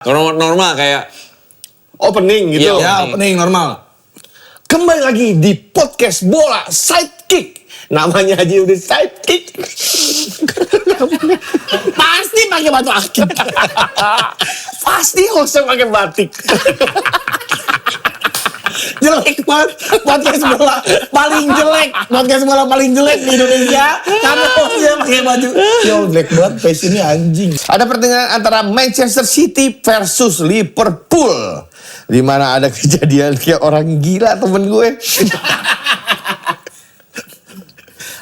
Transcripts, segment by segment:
Normal kayak opening gitu. Ya, opening normal. Kembali lagi di podcast bola sidekick. Namanya aja udah sidekick. Pasti pakai batu akik. Pasti hostnya pakai batik. Jelek banget podcast bola paling jelek. Podcast bola paling jelek di Indonesia karena hostnya pakai baju. Yo, jelek banget face ini anjing. Ada pertandingan antara Manchester City versus Liverpool, di mana ada kejadian kayak orang gila temen gue.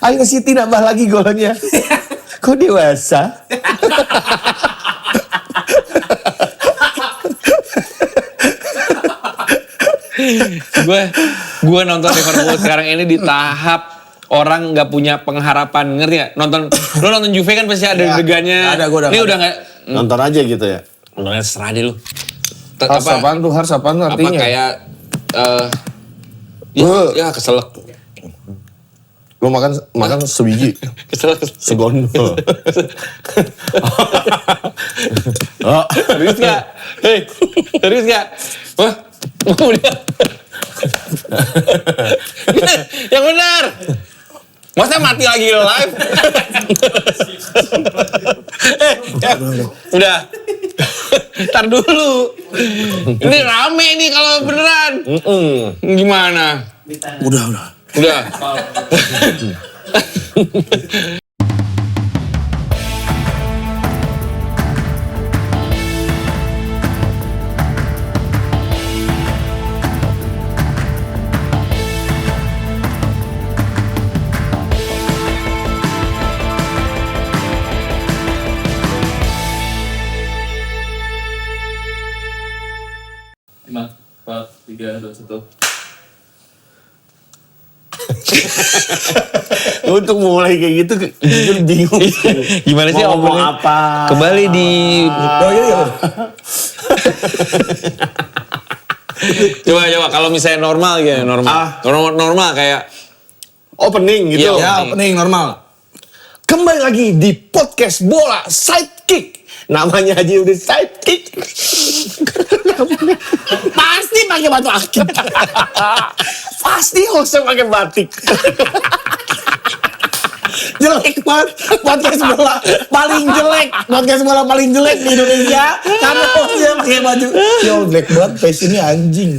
Ayo City nambah lagi golnya. Kok dewasa? gue nonton Liverpool sekarang ini di tahap orang nggak punya pengharapan, ngerti nggak? Lo nonton Juve kan pasti ada degannya. Ada, gue udah. Ini udah nggak Nonton aja gitu ya. nontonnya serah deh lu. Harus apaan tuh Apa artinya? kayak ya keselak. Lo makan sebiji. Keselak. Segondol. Serius gak? Hei, serius gak? Wah, udah. Yang benar. Masa mati lagi live? Udah. Ntar dulu. Ini rame nih kalau beneran. Gimana? Udah. Udah. Lima, 4, 3, 2, 1. Untuk mulai kayak gitu jujur bingung. Gimana sih Mau ngomong openingnya? apa? Kembali di Oh iya. coba kalau misalnya normal gitu, normal kayak Opening gitu. Iya. Ya, opening normal. Kembali lagi di podcast bola sidekick. Namanya aja udah sidekick. Pasti pakai batu akik. Pasti hostnya pakai batik. Jelek banget podcast bola paling jelek. Podcast bola paling jelek di Indonesia karena hostnya pakai baju. Yo, jelek banget face ini anjing.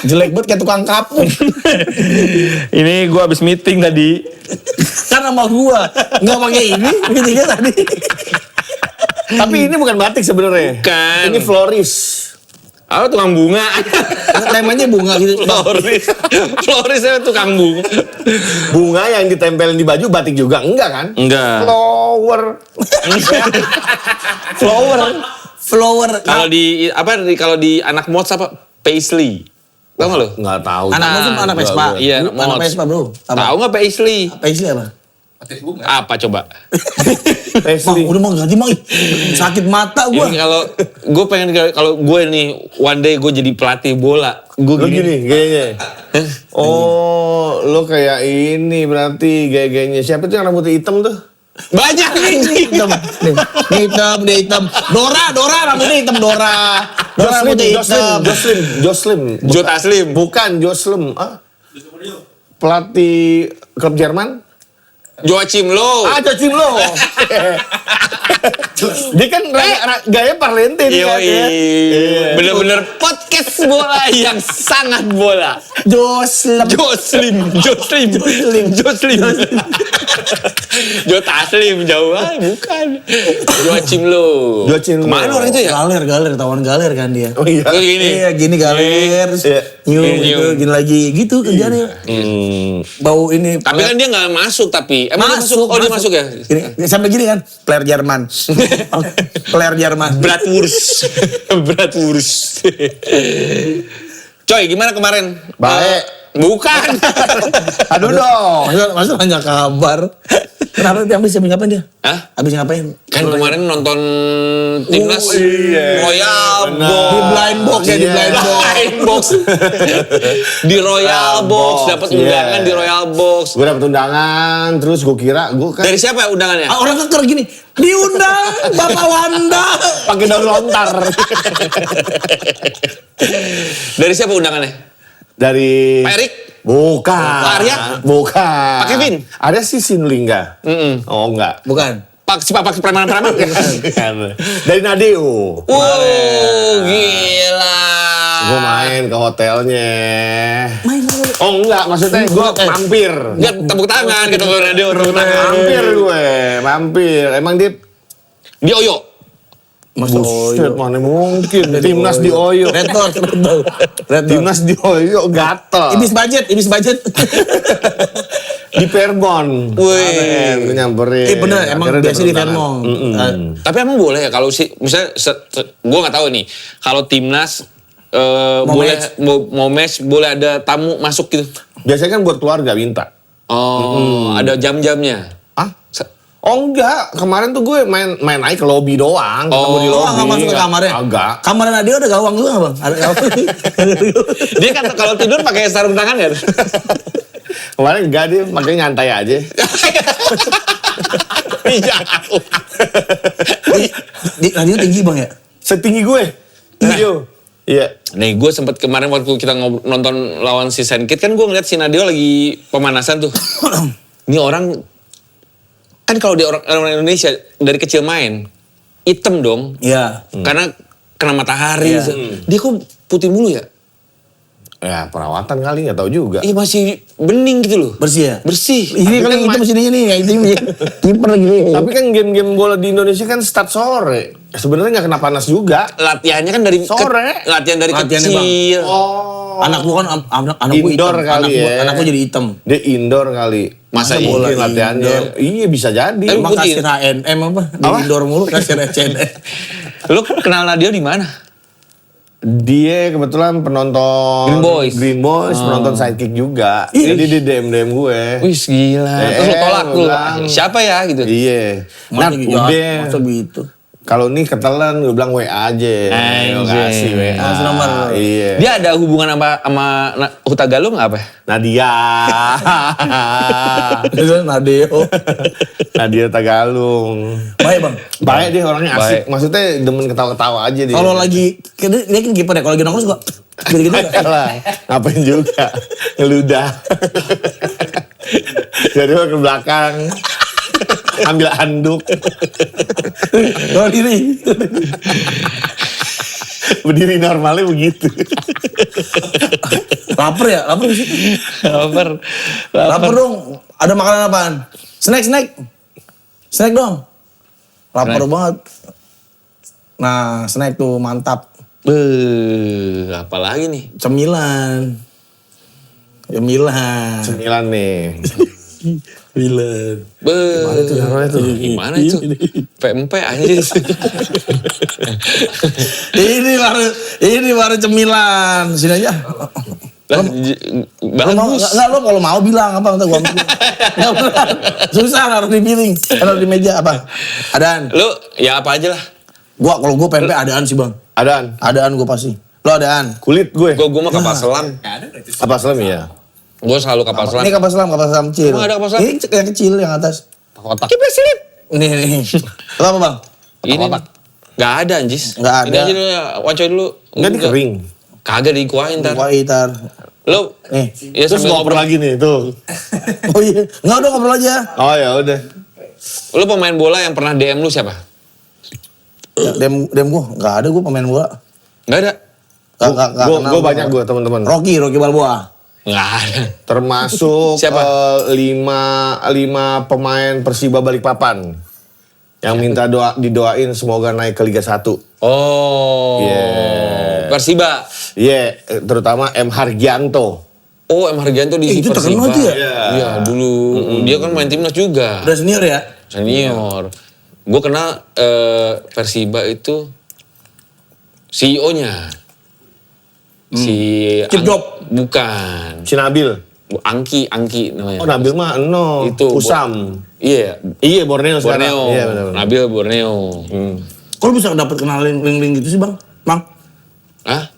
Jelek banget kayak tukang kapuk. ini gue abis meeting tadi. Karena sama gua nggak pakai ini meetingnya tadi. Tapi ini bukan batik sebenarnya. Bukan. Ini floris. Apa tukang bunga? Temanya bunga gitu. Floris itu tukang bunga. Bunga yang ditempelin di baju batik juga enggak kan? Enggak. Flower. Kalau di anak mods apa? Paisley. Tahu nggak lo? Nggak tahu. Anak mods sama anak Vespa. Iya, anak Anak mods. Vespa, Bro. Tahu nggak Paisley? Paisley apa? Motif bunga. Apa coba? Mang, Paisley. udah mau ganti Mang. Sakit mata gua. Ini kalau gue nih one day gue jadi pelatih bola. Gue Lo gini gayanya. Oh, lo kayak ini berarti gaya-gayanya. Siapa tuh yang rambutnya hitam tuh? Banyak nih. Hitam. Dia hitam. Dora rambutnya hitam Dora rambutnya hitam. Joslin. Jot Aslim. Bukan Joslin. Ah? Pelatih klub Jerman? Joachim Low. Joachim Low. Dia kan gaya parlente nih kan ya. Bener-bener podcast bola yang sangat bola. Joslem. Joslim. Jot Aslim jauh bukan. Joachim Low. Joachim Low. Kemana orang itu ya? Galer, tawan galer kan dia. Oh iya. Iya, gini galer. Iya. Gini lagi. Gitu kerjaannya. Bau ini. Tapi kan dia nggak masuk tapi. Emang dia masuk? Oh dia masuk ya? Ini, sampai gini kan, player Jerman. Player Jerman. Bratwurst. Coy, gimana kemarin? Baik. Bukan. Aduh dong. Masa nanya kabar. Kenapa habis ngapain dia? Hah? Habis ngapain? Kan kemarin nonton timnas iya. Royal Benar. Box. Di blind box ya, di blind box. Blind box. Di Royal Box, dapat undangan di Royal Box. Gue dapet undangan, terus gue kira gue kan Dari siapa undangannya? Ah, orang keker gini, diundang Bapak Wanda. pakai daun lontar. Dari siapa undangannya? Dari Pak Erik? Bukan. Pak Arya? Bukan. Pak Kevin? Ada si Sinulingga. Oh enggak. Bukan. Pak preman-preman. Dari Nadeo. Gila. Gue main ke hotelnya. Main. Oh enggak, maksudnya gue mampir. Enggak tepuk tangan gitu radio tepuk tangan. Mampir gue, mampir. Emang dia Di Oyo. buset, mana mungkin. Timnas di Oyo. Red Door. Timnas di Oyo gatel. Ibis budget. Di Fairmont. Wih. Gue nyamperin. Bener, emang Akhirnya biasa di dapet Fairmont. undangan. Tapi emang boleh ya kalau misalnya gue nggak tahu nih kalau timnas boleh mau match boleh ada tamu masuk gitu. Biasanya kan buat keluarga minta. Oh, ada jam-jamnya. Ah? Oh enggak, kemarin tuh gue main naik ke lobby doang, ketemu di lobby. Nggak masuk ke kamarnya? Agak. Kamarnya Nadia ada gawang juga nggak bang? Ada gawang. Dia kan kalau tidur pakai sarung tangan ya. Kemarin enggak, dia pakai nyantai aja. Iya. Nadia tinggi bang ya? Setinggi gue. Video. Iya. Nih gue sempet kemarin waktu kita nonton lawan si Senkit kan gue ngeliat si Nadio lagi pemanasan tuh. Ini orang kan kalau dia orang Indonesia dari kecil main hitam dong. Iya. Karena kena matahari. Iya. Dia kok putih mulu ya? Ya perawatan kali, nggak tahu juga. Iya masih bening gitu loh. Bersih ya? Bersih. Ini kalau yang hitam sininya nih, yang hitam kiper gini. Tapi kan game-game bola di Indonesia kan start sore. Sebenarnya nggak kena panas juga. Latihannya kan dari Sore. latihan dari Latihannya, kecil. Oh. Anak gua kan anak gua Indoor hitam. kali ya. Anak gua jadi hitam. Dia indoor kali. Masa bola iya, latihannya? indoor. Iya bisa jadi. Tapi Emang kasih HNM apa? Di indoor mulu kasih HNM. Lu kenal Nadio di mana? Dia kebetulan penonton Green Boys. penonton sidekick juga. Jadi dia DM gue. Wih gila. Terus lu tolak gue lu. bilang. Siapa ya gitu? Iya. Nah, Masa udah. gitu. Kalau ini ketelan, gue bilang WA aja. Anjing. Kasih WA. Kasih nomor. Iya. Dia ada hubungan sama Huta Galung nggak apa? Nadia. Itu Nadeo. Nadia Tagalung. Baik bang. Baik dia orangnya asik. Baik. Maksudnya demen ketawa-ketawa aja dia. Kalau lagi, dia kan kiper ya. Kalau lagi nongkrong suka gitu-gitu. lah, ngapain juga ngeludah. Jadi ke belakang ambil handuk. Kalau diri. Berdiri normalnya begitu. Lapar ya? Lapar sih. Lapar dong. Ada makanan apaan? Snack dong. Lapar banget. Nah, snack tuh mantap. Apalagi nih? Cemilan. Cemilan nih. Cemilan. Gimana itu namanya tuh? Gimana itu? PMP anjir. Ini baru cemilan. Sini aja. Bagus. Enggak, lo kalau mau bilang apa ntar gua ambil. Enggak beneran. Susah harus dipiring. Harus di meja apa? Adaan. Lu ya apa aja lah. Kalau gua PMP adaan sih, Bang. Adaan gua pasti. Lo adaan. Kulit gue. Gue mah kapal selam. Apa selam ya? Gue selalu kapal selam. Ini kapal selam kecil. Emang ada kapal selam? Ini yang kecil yang atas. Kotak. Kiper silip. Nih. Lo apa, Bang? Ini nggak ada anjis. Nggak ada. Ini aja dulu ya, wancoy dulu. Enggak di kering. Kagak dikuahin ntar. Wah, itar. Lu Nih. ya Terus sambil ngobrol lagi nih tuh. Oh iya. Enggak udah ngobrol aja. Oh ya udah. Lu pemain bola yang pernah DM lu siapa? Dem gua enggak ada gua pemain bola. Nggak ada. Enggak kenal. Gue banyak gue teman-teman. Rocky Balboa. Nggak ada. Termasuk Siapa? 5 pemain Persiba Balikpapan yang minta didoain semoga naik ke Liga 1. Oh. Yeah. Persiba. Iya, terutama M Hargianto. Oh, M Hargianto di Itu Persiba. terkenal tuh ya? Iya, dulu. Dia kan main timnas juga. Udah senior ya? Senior. Gue kenal Persiba itu CEO-nya. Si Cip Drop. Bukan. Si Nabil. Angki namanya. Oh, Nabil mah no. Itu, Usam. Iya, Iya, Borneo sekarang. Borneo. Iya, benar. Nabil Borneo. Kok lu bisa dapat kenal link-link gitu sih bang? Bang, Hah?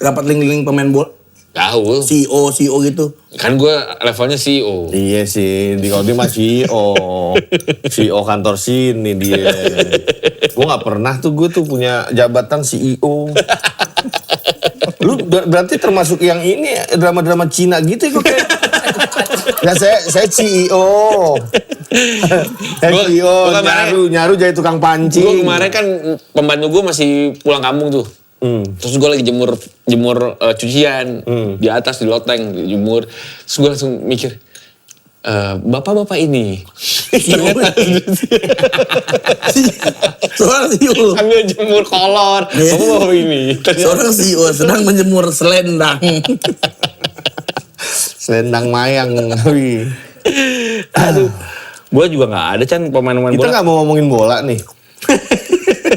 dapat link-link pemain bola, Tahu. CEO gitu. Kan gue levelnya CEO. Iya sih, di kalau dia mah CEO. CEO kantor sini dia. Gue gak pernah tuh, gue tuh punya jabatan CEO. Lu berarti termasuk yang ini drama-drama Cina gitu ya kok kayak. Nah, saya CEO. Saya Gua CEO, kemarin- nyaru jadi tukang pancing. Gue kemarin kan pembantu gue masih pulang kampung tuh. Terus gue lagi jemur cucian di atas di loteng jemur. Terus gue langsung mikir, bapak-bapak ini Seorang CEO. sambil jemur kolor, bapak-bapak ini. Seorang CEO sedang menjemur selendang. Selendang mayang. Wih. Aduh, gue juga nggak ada Chan pemain-pemain Kita bola. nggak mau ngomongin bola nih.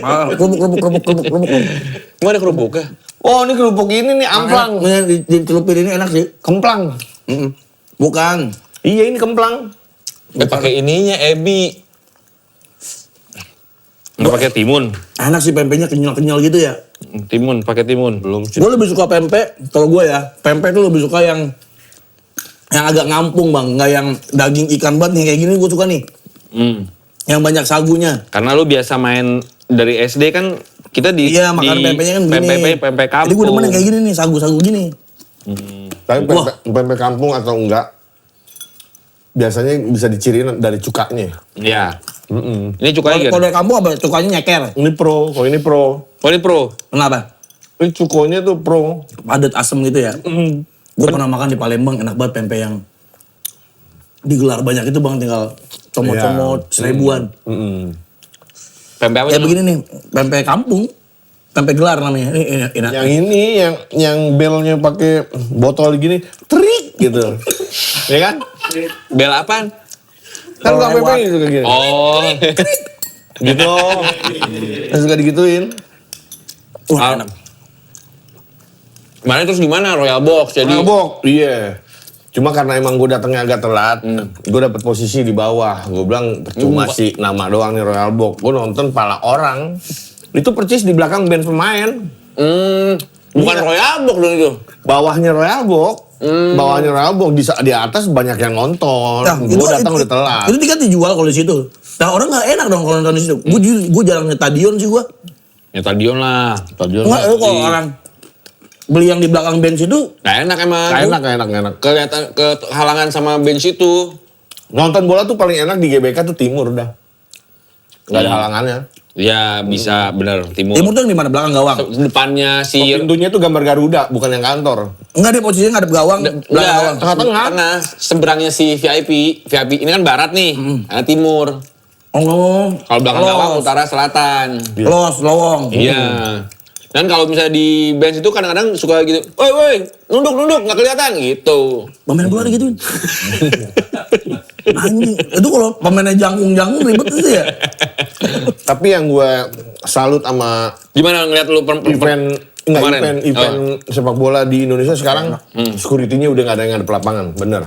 Kerupuk. Gue ada kerupuknya. Oh, ini kerupuk ini nih amplang. Dicelupin ini enak sih. Kemplang. Bukan. Iya, ini kemplang. Pakai ininya Ebi. Nggak pakai timun. Enak sih pempeknya kenyal-kenyal gitu ya. Timun, pakai timun. Belum sih. Gue lebih suka pempek, kalau gue ya, pempek tuh lebih suka yang agak ngampung bang, nggak yang daging ikan banget nih kayak gini gue suka nih. Yang banyak sagunya. Karena lu biasa main dari SD kan kita di Iya makan pempeknya kan gini. pempek Jadi gue kampung. demen yang kayak gini nih, sagu-sagu gini. Tapi Wah. pempek kampung atau enggak, biasanya bisa diciriin dari cukanya. Iya. Ini cukanya Kalau gimana? dari kampung apa? Cukanya nyeker. Ini pro, kalau ini pro. Oh ini pro. Kenapa? Ini cukonya tuh pro. Padat asem gitu ya. Gue pernah makan di Palembang, enak banget pempek yang digelar banyak itu bang, tinggal comot-comot seribuan. Pempek apa? Kayak Chan? begini nih, pempek kampung. Pempek gelar namanya. Ini enak. Yang ini yang belnya pakai botol gini, trik gitu. Ya kan? Bel apaan? Kan Kalau kalau lewat. pempek juga gini. Oh. Gitu. Terus suka digituin. Wah, enak. Kemarin terus gimana Royal Box jadi Mabok, iya. Cuma karena emang gue datangnya agak telat, gue dapet posisi di bawah. Gue bilang percuma sih nama doang nih Royal Box. Gue nonton pala orang. Itu persis di belakang band pemain. bukan Iya. Royal Box dong itu. Bawahnya Royal Box. Bawahnya Royal Box. Di atas banyak yang nonton. Nah, Gue datang udah telat. Itu tiket dijual kalau di situ. Nah orang nggak enak dong kalau nonton di situ. Gue jarang ke stadion sih gue. Ya stadion lah. Stadion Enggak, kalau orang beli yang di belakang bench itu Gak enak emang. Gak enak. Kelihatan kehalangan sama bench itu. Nonton bola tuh paling enak di GBK tuh timur dah. Gak ada halangannya. Ya bisa bener timur. timur tuh yang di mana belakang gawang. Depannya si Pintunya tuh gambar Garuda, bukan yang kantor. Enggak dia posisinya ngadep gawang, belakang Enggak, gawang. Tengah-tengah. Tengah. Seberangnya si VIP ini kan barat nih, ada timur. Oh, Kalau belakang gawang utara selatan. lowong. Iya. Dan kalau misalnya di bench itu kadang-kadang suka gitu, woi, nunduk, nggak kelihatan gitu. Pemain bola digituin. Anjing, itu kalau pemainnya jangkung ribet itu ya. Tapi yang gue salut sama Gimana ngeliat lu event sepak bola di Indonesia sekarang, security-nya udah gak ada yang ngadep lapangan, bener.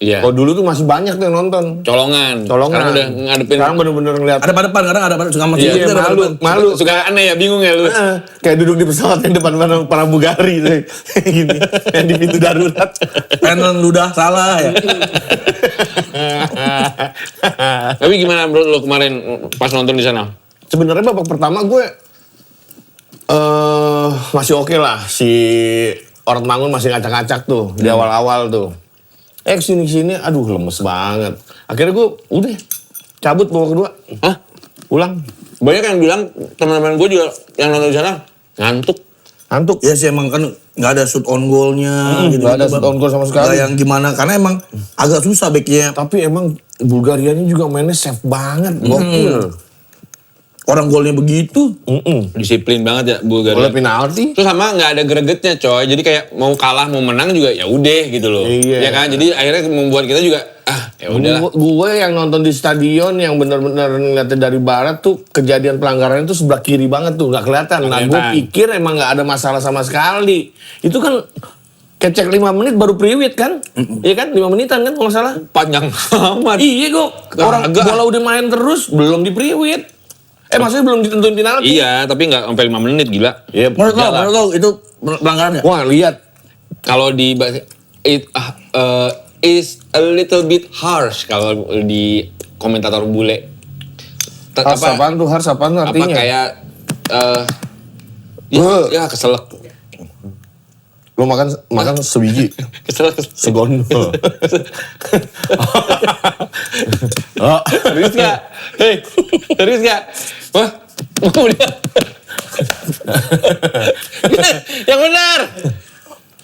Iya. Kalau dulu tuh masih banyak tuh yang nonton. Colongan. Colongan. Sekarang udah ngadepin. Sekarang bener-bener ngeliat. Ada pada depan, kadang ada pada suka masuk. Iya, malu. Suka aneh ya, bingung ya lu. Kayak duduk di pesawat yang depan pramugari tuh. Gini, yang di pintu darurat. Panel ludah salah ya. Tapi gimana menurut lu kemarin pas nonton di sana? Sebenarnya babak pertama gue masih oke lah. Si Orang Mangun masih ngacak-ngacak tuh di awal-awal tuh. Kesini-sini, aduh lemes banget. Akhirnya gue udah cabut babak kedua. Hah? Pulang. Banyak yang bilang teman-teman gue juga yang nonton di sana ngantuk. Ngantuk. Ya sih emang kan nggak ada shoot on goalnya. gitu, nggak ada shoot on goal sama sekali. Nggak yang gimana, karena emang agak susah backnya. Tapi emang Bulgarianya juga mainnya safe banget. Gokil. Orang golnya begitu. Disiplin banget ya Oleh Bulgaria. penalti. Terus sama nggak ada gregetnya coy. Jadi kayak mau kalah mau menang juga ya udah gitu loh. Iya. Ya kan? Jadi akhirnya membuat kita juga ya udahlah. Gue yang nonton di stadion yang bener-bener ngeliatnya dari barat tuh kejadian pelanggarannya tuh sebelah kiri banget tuh nggak kelihatan. Nah gue Kelihatan. pikir emang nggak ada masalah sama sekali. Itu kan Kecek 5 menit baru priwit kan? Iya kan? 5 menitan kan kalau nggak salah. Panjang amat. Iya kok. Orang Kagak. bola udah main terus belum di priwit. Maksudnya belum ditentuin penalti. Iya, tapi nggak sampai 5 menit gila. Iya. Menurut lo itu pelanggaran nggak? Wah lihat. Kalau di is a little bit harsh kalau di komentator bule. Harus apaan tuh? Harus apaan tuh Apa artinya? kayak ya keselak. Lo makan sebiji. Keselak. Segondol. Oh. Serius gak? Hei, serius gak? Wah, udah. Yang benar.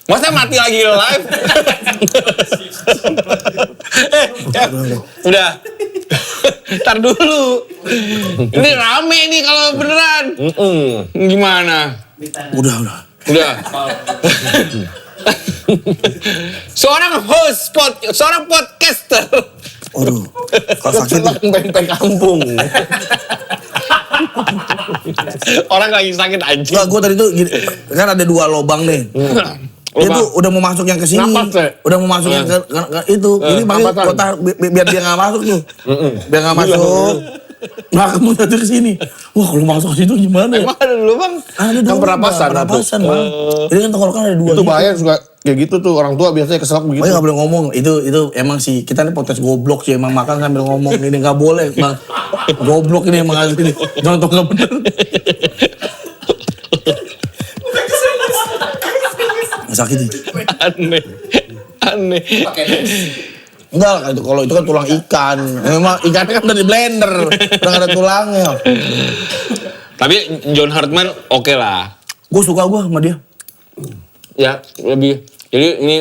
Masa mati lagi live? Udah. Ntar dulu. Ini rame nih kalau beneran. Gimana? Udah. Udah. Seorang host, seorang podcaster. Aduh, kalau sakit nih. Pempek kampung. Orang lagi sakit anjing. Enggak, gue tadi tuh gini, kan ada 2 lobang nih. Dia tuh udah mau masuk yang ke sini. Napas, ya? Udah mau masuk yang ke itu. Ini pakai napasan. kota biar dia enggak masuk tuh. Biar enggak masuk. Nah, kamu tadi ke sini. Wah, kalau masuk ke situ gimana ya? Emang ada dulu bang? Ada Kan dong, pernapasan, Bang. Pernapasan, Bang. Jadi kan tenggorokan ada 2 Itu gitu. bahaya suka kayak gitu tuh orang tua biasanya keselak begitu. Makanya gak boleh ngomong, itu emang sih, kita nih podcast goblok sih, emang makan sambil ngomong, ini gak boleh, Bang. Goblok ini emang harus ini, contoh gak bener. Sakit nih. Aneh. Enggak, kalau itu kan tulang ikan. Memang ikannya kan udah di blender, udah gak ada tulangnya. Tapi John Hartman oke lah. Gue suka sama dia. Ya lebih. Jadi ini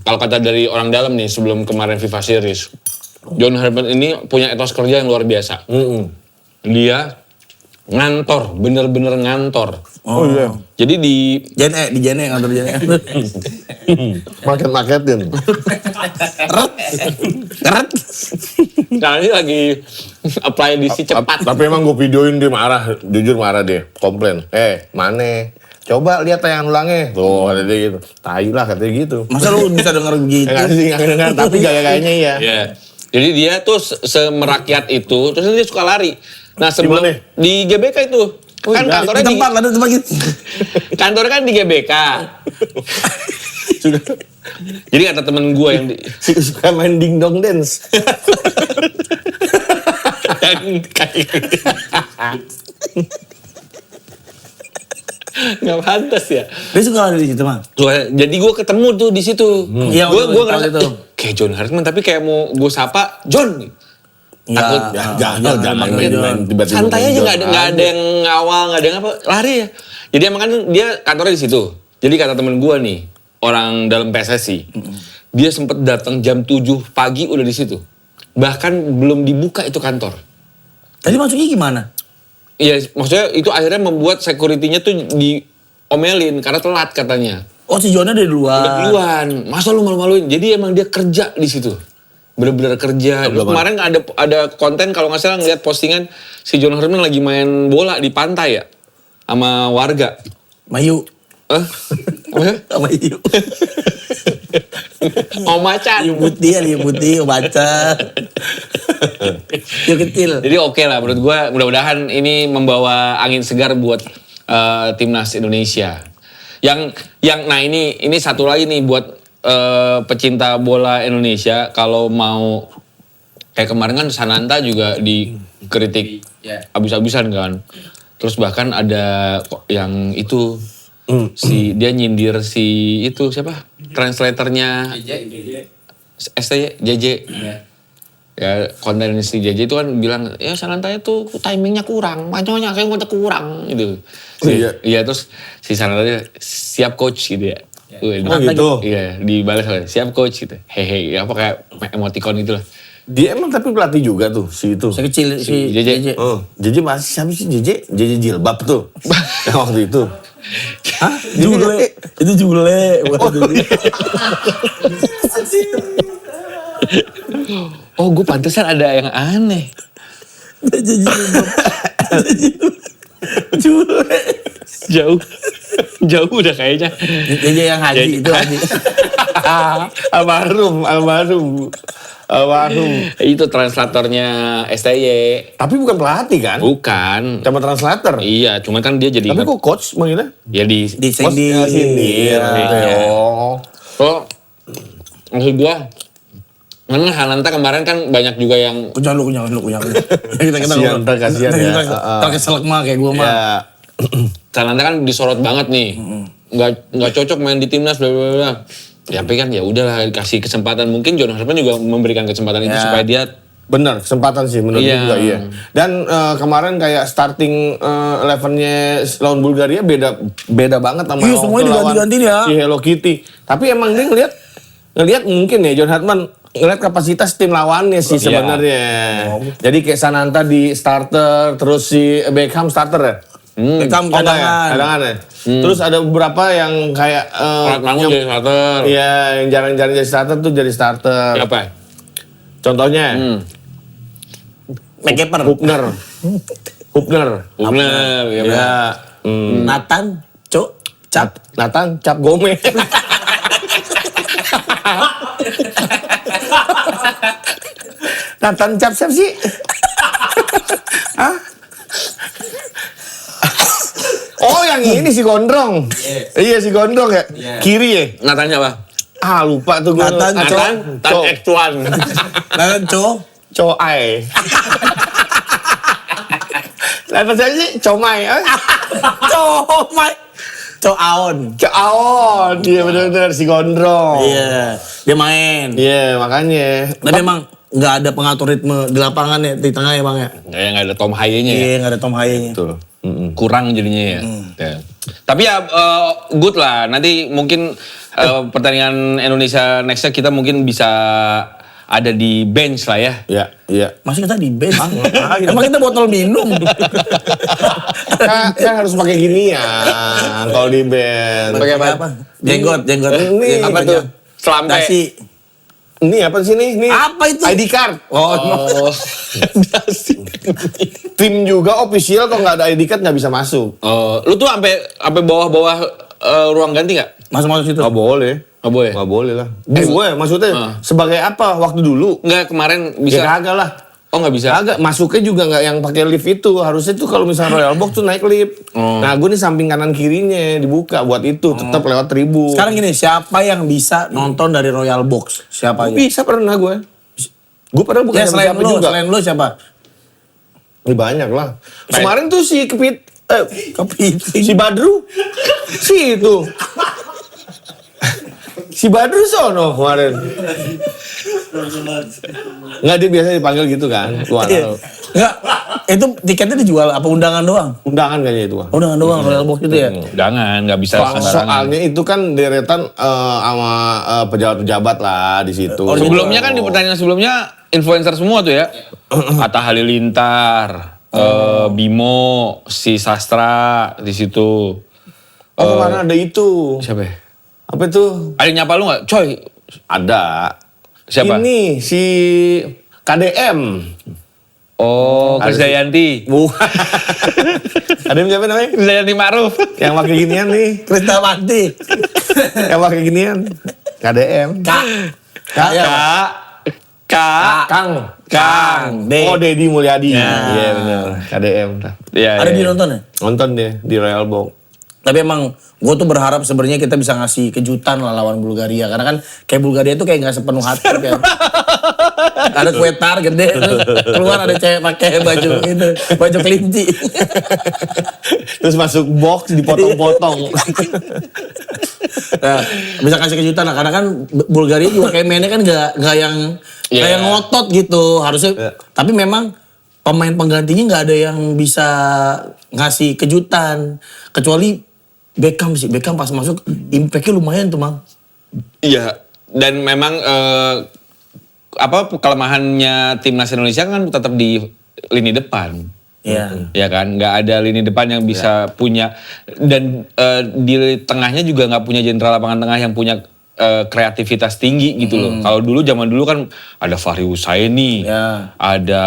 kalau kata dari orang dalam nih sebelum kemarin FIFA Series, John Hartman ini punya etos kerja yang luar biasa. Dia ngantor, bener-bener ngantor. Oh iya. Jadi di Jene ngantor Jene. Market-marketin. Keret. Nah ini lagi apply di si cepat. Tapi emang gue videoin dia marah, jujur marah dia, komplain. Mana? Coba lihat tayangan ulangnya. Tuh kata dia gitu. Tai lah katanya gitu. Masa lu bisa denger begitu? Enggak sih, enggak dengar, tapi gaya-gayanya iya. Ya. Jadi dia tuh semerakyat itu, terus dia suka lari. Nah sebelum Di mana? di GBK itu, kan Di kantornya tempat, ada tempat gitu. kantornya kan di GBK. Jadi kata temen gue yang di, Suka main ding dong dance. nggak pantas ya. Dia suka ada di situ, Mang. Jadi gue ketemu tuh di situ. Iya, Gue waktu ngerasa itu. kayak John Hartman tapi kayak mau gue sapa John. Takut. Jangan main tiba-tiba. Santai aja nggak ada yang ngawal nggak ada yang apa lari ya. Jadi emang kan dia kantornya di situ. Jadi kata temen gue nih orang dalam PSSI, dia sempet datang jam 7 pagi udah di situ. Bahkan belum dibuka itu kantor. Tadi masuknya gimana? Iya, maksudnya itu akhirnya membuat security-nya tuh diomelin karena telat katanya. Oh, si Jonnya dari Udah luar. duluan, masa lu malu-maluin? Jadi emang dia kerja di situ. Bener-bener kerja. Kemarin ada konten kalau nggak salah ngeliat postingan si John Hartman lagi main bola di pantai ya. Sama warga. Mayu. Hah? Apa ya? Sama Iyu. Oh macan. Iyu putih, baca. Iyu kecil. Jadi oke lah menurut gue, mudah-mudahan ini membawa angin segar buat timnas Indonesia. Nah ini satu lagi nih buat pecinta bola Indonesia, kalau mau kayak kemarin kan Sananta juga dikritik abis-abisan kan. Terus bahkan ada yang itu dia nyindir si itu siapa? Translatornya STY JJ. Ya konten si JJ itu kan bilang ya Sananta itu timingnya kurang, maconya kayak mau kurang gitu. Iya terus si Sananta siap coach gitu ya. Oh gitu? Iya dibalas siap coach gitu. Hehe apa kayak emoticon gitu lah. Dia emang tapi pelatih juga tuh si itu. Si kecil, si JJ. JJ. Oh, JJ masih siapa sih JJ? JJ jilbab tuh. Yang waktu itu. Hah? Jule. Itu Jule. Oh gue pantesan ada yang aneh. JJ. Jule. Jauh. Jauh udah kayaknya. Dia yang haji itu haji. Almarhum. Itu translatornya STY. Tapi bukan pelatih kan? Bukan. Cuma translator. Iya, cuma kan dia jadi Tapi kok coach manggilnya? ya di Sindir. Iya. Oh. kok maksud gua karena Hananta kemarin kan banyak juga yang Kunyah lu. Kita Kasihan, kasihan ya. Terkeselak mah kayak gua mah. Ya. Hananta kan disorot banget nih. Nggak cocok main di timnas bla bla bla. Ya, tapi kan ya udahlah kasih kesempatan. Mungkin John Hartman juga memberikan kesempatan itu Ya. supaya dia Benar, kesempatan sih menurut Iya. gue juga iya. Dan kemarin kayak starting 11-nya lawan Bulgaria beda banget sama Iya, waktu semuanya lawan diganti-gantiin ya. si Hello Kitty. Tapi emang dia ngelihat mungkin ya John Hartman ngelihat kapasitas tim lawannya sih Iya. sebenarnya. Jadi kayak Sananta di starter, terus si Beckham starter ya. Beckham Oh, enggak ya? cadangan. Cadangan ya. Terus ada beberapa yang kayak Ronald Mangun jadi starter. Iya, yang jarang-jarang jadi starter tuh jadi starter. Siapa? Contohnya Makeper. Hubner. Bener, ya. Ya. Nathan, Cap. Nathan Cap Gomez. Nathan Cap siapa sih? Hah? Oh yang ini si Gondrong. Iya si Gondrong ya. Kiri ya. Natanya apa? Ah lupa tuh gue. Nathan Tan X1. Nathan, Coai. Nathan siapa sih? Comai. Aon. Coaon. Iya benar-benar si Gondrong. Iya, dia main. Iya makanya. Tapi emang nggak ada pengatur ritme di lapangan ya, di tengah ya bang ya. Kayak nggak ada Tom Haye-nya ya. Iya, nggak ada Tom Haye-nya. Betul. Kurang jadinya ya. Ya. Tapi ya good lah. Nanti mungkin pertandingan Indonesia nextnya kita mungkin bisa ada di bench lah ya. Iya, iya. Masih kita di bench. Emang kita botol minum. Kan harus pakai gini ya kalau di band. Pakai apa? Jenggot. Ini Apa tuh? Selampe. Dasi. Ini apa sih nih? Apa itu? ID card. Oh, Dasi. Tim juga official kalau nggak ada ID card nggak bisa masuk. Lu tuh sampai bawah-bawah ruang ganti nggak? masuk situ. Nggak boleh. Nggak boleh. Nggak boleh lah. Gue maksudnya sebagai apa? Waktu dulu. Nggak, kemarin Bisa. bisa. Ya kagak lah. Oh nggak bisa. Kagak, masuknya juga nggak yang pakai lift itu. Harusnya tuh kalau misalnya Royal Box tuh naik lift. Nah gue nih samping kanan kirinya dibuka buat itu. Tetap lewat tribun. Sekarang gini, siapa yang bisa nonton dari Royal Box? Siapa aja? Bisa pernah gue. Gue pernah bukan Ya selain siapa lu, juga. selain lu siapa? Ini banyak lah. Kemarin tuh si Kepiting. si Badru. Si itu. Si Badru sono kemarin. Nggak, dia biasa dipanggil gitu kan. Keluar. Enggak, itu tiketnya dijual apa undangan doang? Undangan kayaknya itu. Undangan doang Royal Box itu ya? Jangan, nggak bisa sembarangan. Soalnya itu kan deretan sama pejabat-pejabat lah di situ. Sebelumnya kan di pertandingan sebelumnya influencer semua tuh ya. Atta Halilintar, Bimo, si Sastra di situ. Oh kemana ada itu? Siapa ya? Apa itu? Ada yang nyapa lu nggak? Coy, Ada. siapa? Ini si KDM. Oh, Krisdayanti. Bukan. KDM siapa namanya? Krisdayanti Ma'ruf. Yang pakai ginian nih. Krisdayanti. Yang pakai ginian. KDM. Kak. Kang. D. Oh, Deddy Mulyadi. Ya. Iya benar. KDM. Iya, Ada iya. di nonton ya? Nonton dia di Royal Box. Tapi emang gue tuh berharap sebenarnya kita bisa ngasih kejutan lah lawan Bulgaria. Karena kan kayak Bulgaria tuh kayak nggak sepenuh hati kan. Ada kue tar gede, terus keluar ada cewek pakai baju itu, baju kelinci. Terus masuk box dipotong-potong. Nah, bisa kasih kejutan lah. Karena kan Bulgaria juga kayak mainnya kan nggak yang kayak ngotot gitu. Harusnya. Tapi memang pemain penggantinya nggak ada yang bisa ngasih kejutan kecuali Beckham sih. Beckham pas masuk impact-nya lumayan tuh, Mang. Iya, dan memang kelemahannya timnas Indonesia kan tetap di lini depan. Iya. Ya kan, nggak ada lini depan yang bisa punya, dan di tengahnya juga nggak punya jenderal lapangan tengah yang punya kreativitas tinggi gitu loh. Kalau zaman dulu kan ada Fahri Husaini, Ya. ada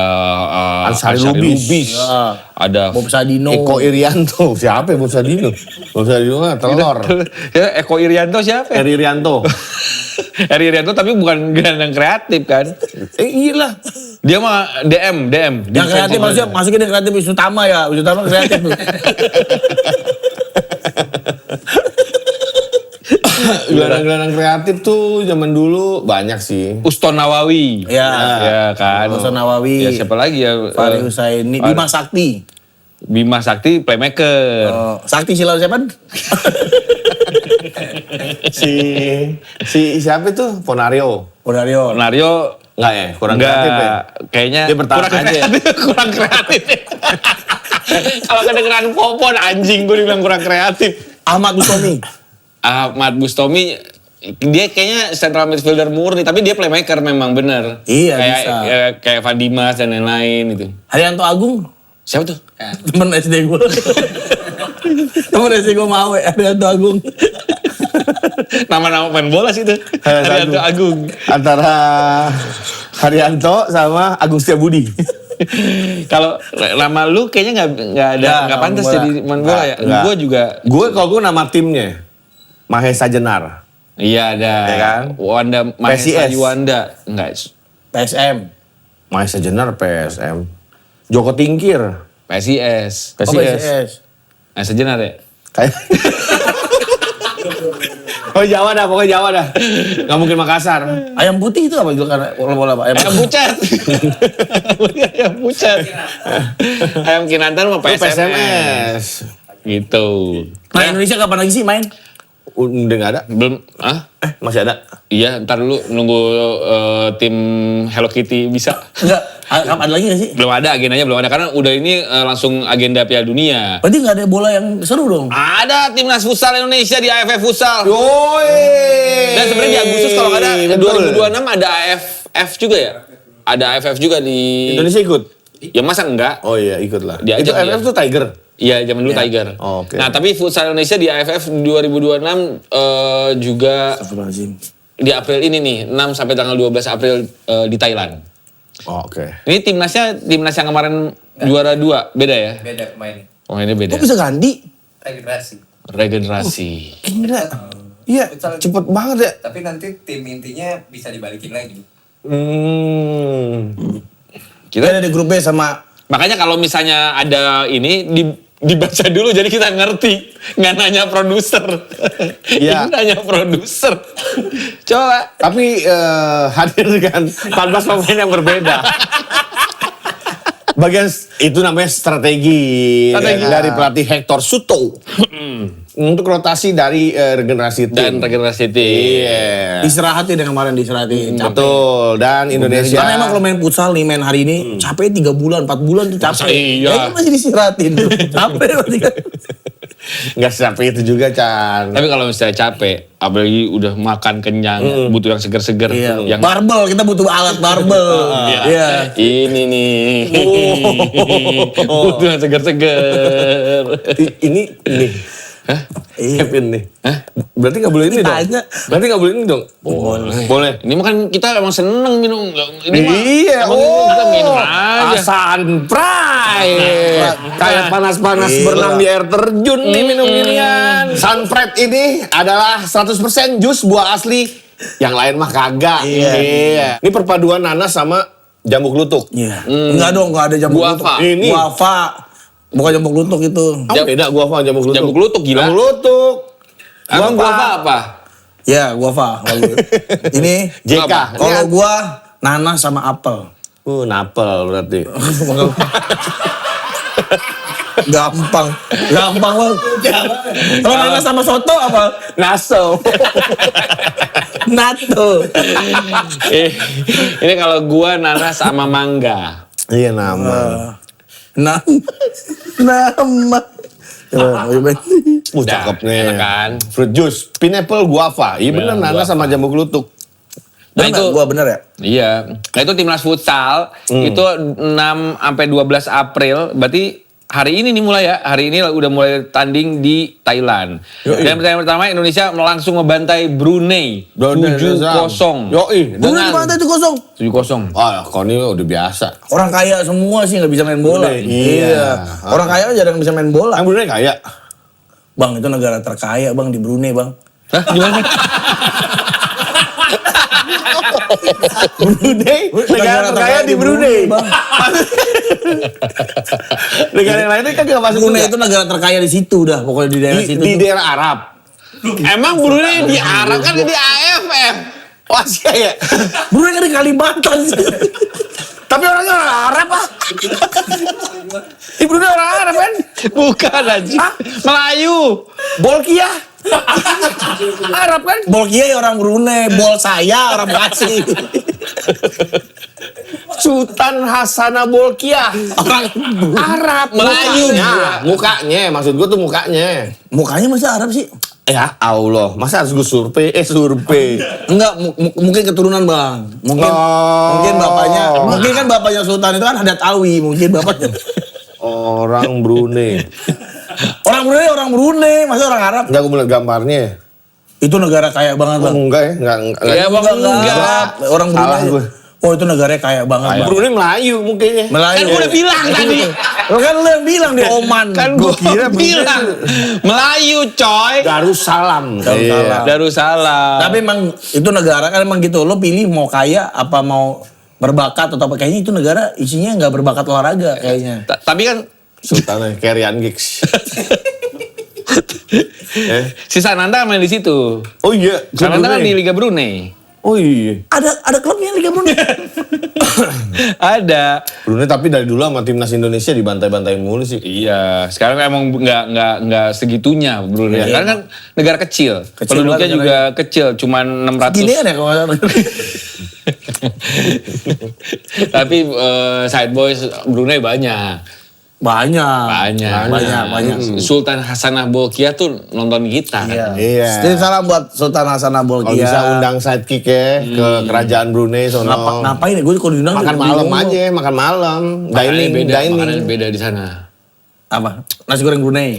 Ansari Lubis, Lubis. Ya. ada Bob Sadino. Eko Irianto. Siapa ya Bob Sadino? Bob Sadino mah telur. ya, Eko Irianto siapa? Eri Irianto. Eri Irianto tapi bukan gelandang kreatif kan. Iya lah. Dia mah DM. Yang kreatif maksudnya masukin yang kreatif Wisnu Tama ya. Wisnu Tama kreatif tuh. Gelandang-gelandang kreatif tuh zaman dulu banyak sih. Uston Nawawi. Ya. Ya kan. Uston Nawawi. Ya siapa lagi ya? Fahri Husaini, Bima Sakti. Bima Sakti playmaker. Oh, Sakti Silau siapa? si siapa tuh? Ponario. Ponario. Nario Enggak ya? Kurang enggak, kreatif ya? kayaknya Dia bertahan kurang aja ya? kreatif, kurang kreatif. Kalau kedengeran Popon anjing gue dibilang kurang kreatif. Ahmad Bustomi. Ahmad Bustomi dia kayaknya central midfielder murni tapi dia playmaker memang bener. Iya, kayak, bisa. Kayak Van Dimas dan lain-lain itu. Haryanto Agung. Siapa tuh? Temen SD gue. Temen SD gue mau Haryanto Agung. Nama-nama main bola sih itu. Haryanto Agung. Antara Haryanto sama Agung Setiabudi. Kalau nama lu kayaknya nggak pantas jadi main bola ya. Nggak. Gue juga. Kalau gue nama timnya Mahesa Jenar. Iya ada. Ya kan? Wanda Mahesa PSIS. Yuwanda. Enggak. PSM. Mahesa Jenar PSM. Joko Tingkir. PSIS. Oh, PSIS. Mahesa Jenar ya? Kayak Oh Jawa dah, pokoknya Jawa dah. Gak mungkin Makassar. Ayam putih itu apa juga karena bola apa? Ayam pucat. Ayam pucat. Ayam Kinantan sama PSMS. PSMS. Gitu. Nah Indonesia kapan lagi sih main? Udah gak ada? Belum, Masih ada? Iya, ntar dulu nunggu tim Hello Kitty bisa. Enggak, kapan ada lagi gak sih? Belum ada agendanya, belum ada. Karena udah ini langsung agenda Piala Dunia. Berarti gak ada bola yang seru dong? Ada timnas futsal Indonesia di AFF Futsal. Yoi! Dan sebenarnya di Agustus kalau nggak ada, Betul. 2026 ada AFF juga ya? Ada AFF juga di... Indonesia ikut? Ya masa enggak? Oh iya ikut lah. Diajak Itu dia. MF tuh Tiger? Iya, zaman dulu Tiger. Oh, oke. Nah, tapi futsal Indonesia di AFF 2026 juga Astagfirullahaladzim. di April ini nih, 6 sampai tanggal 12 April di Thailand. Oh, oke. Ini timnas yang kemarin juara 2, beda ya? Beda pemainnya. Oh, ini beda. Kok bisa ganti? Regenerasi. Regenerasi. Gila. Iya, cepet banget ya. Tapi nanti tim intinya bisa dibalikin lagi. Kita ada di grup B sama Makanya kalau misalnya ada ini dibaca dulu jadi kita ngerti, nggak nanya produser. Iya. Ini nanya produser. Coba. Tapi hadir dengan 14 pemain yang berbeda. Bagian itu namanya strategi, Strategi. dari pelatih Hector Suto. Untuk rotasi dari regenerasi tim. Dan regenerasi tim. Iya. istirahatin yang kemarin diistirahatin. Capek. Betul. Dan Indonesia. Karena emang kalau main futsal nih, main hari ini capek 3 bulan, 4 bulan tuh capek. Masa iya? Ya, kan masih diistirahatin tuh. Capek berarti kan. Nggak secapek itu juga, Chan. Tapi kalau misalnya capek, apalagi udah makan kenyang, butuh yang seger-seger. Iya. Yang Barbel, kita butuh alat barbel. Iya. ini nih. Butuh yang seger-seger. Ini nih. Hah? Kevin nih. Hah? Berarti nggak boleh ini dong. Ditanya. Berarti nggak boleh ini dong. Boleh. Ini mah kan kita emang seneng minum. Ini mah Iya, emang kita minum aja. Asan Pride. Kayak panas-panas Gila. berenang di air terjun nih minum ginian. Sunfred ini adalah 100% jus buah asli. Yang lain mah kagak. Iya. Ini perpaduan nanas sama jambu klutuk. Iya. Enggak dong, enggak ada jambu Guava. klutuk. Ini. Guava. Bukan jambu klutuk itu. Beda guava sama jambu klutuk. Jambu klutuk, gila. Jambu klutuk. Emang gua apa? Ya, guava. Kalau ini JK. kalau gua nanas sama apel. Napel berarti. Gampang. Gampang banget. Kalau nanas sama soto apa? Naso. Nato. Ini kalau gua nanas sama mangga. Iya nama. Nama. Coba, Cakep nih. enak kan? Fruit juice, pineapple guava. Iya bener nanas sama jambu klutuk. Nah, bener, itu- gua bener ya? Iya. Nah itu timnas futsal itu 6 sampai 12 April berarti hari ini nih mulai ya. Hari ini udah mulai tanding di Thailand. Dan pertandingan pertama Indonesia langsung membantai Brunei 7-0. Yoi. Brunei dibantai 7-0. 7-0. Wah, kau ini udah biasa. Orang kaya semua sih nggak bisa main bola. Brunei, iya. Orang kaya jarang bisa main bola. Yang Brunei kaya. Bang, itu negara terkaya bang di Brunei bang. Hah, gimana? Brunei, negara terkaya di Brunei. bang. Negara yang lainnya kan gak masuk Brunei juga. itu negara terkaya di situ dah, pokoknya di daerah situ. Di tuh. daerah Arab. Emang Brunei di Arab kan di AFF. Wah, sih ya. Brunei kan di Kalimantan sih. Tapi orangnya orang Arab ah. Di Brunei orang Arab kan? Bukan aja. Melayu. Bolkiah. Arab kan? Bolkiah ya orang Brunei, bol saya orang Bekasi. Sultan Hasanah Bolkiah. Orang Arab. Melayu. Mukanya, maksud gue tuh mukanya. mukanya masih Arab sih? Ya Allah, masa harus gue survei? Survei. Enggak, mungkin keturunan bang. Mungkin mungkin kan bapaknya Sultan itu kan Hadat Alwi, mungkin bapaknya. Orang Brunei. Orang Brunei, masa orang Arab? Enggak, gue melihat gambarnya. Itu negara kaya banget bang. Enggak ya? Enggak. Ya bang enggak. Orang Salah Brunei. gue. Oh itu negaranya kaya banget bang. Brunei Melayu mungkinnya. Melayu. Kan gue udah bilang tadi. Lo kan lu yang bilang di Oman. Kan gue bilang. Melayu coy. Darussalam. Darussalam. Darussalam. Tapi emang itu negara kan emang gitu. Lo pilih mau kaya apa mau berbakat atau apa. Kayaknya itu negara isinya nggak berbakat olahraga kayaknya. Tapi kan Sultannya Kerian Giggs. si Sananda main di situ. Oh iya. Sananda kan di Liga Brunei. Oh iya. Ada klubnya Liga Brunei. Ada. Brunei tapi dari dulu sama timnas Indonesia dibantai-bantai mulu sih. Iya, sekarang emang nggak segitunya Brunei. Iya. Karena kan negara kecil, Kecil penduduknya banget, juga kecil, cuman 600. Gini kan ya kalau Tapi side boys Brunei banyak. banyak. Sultan Hasanah Bolkiah tuh nonton kita. Iya. Iya. Jadi salam buat Sultan Hasanah Kalau Bolkiah. bisa undang sidekick ya ke kerajaan Brunei sono. Ngapain ya? Gue kalau diundang Makan malam aja, makan malam. Dining. Makanannya beda di sana. Apa? Nasi goreng Brunei.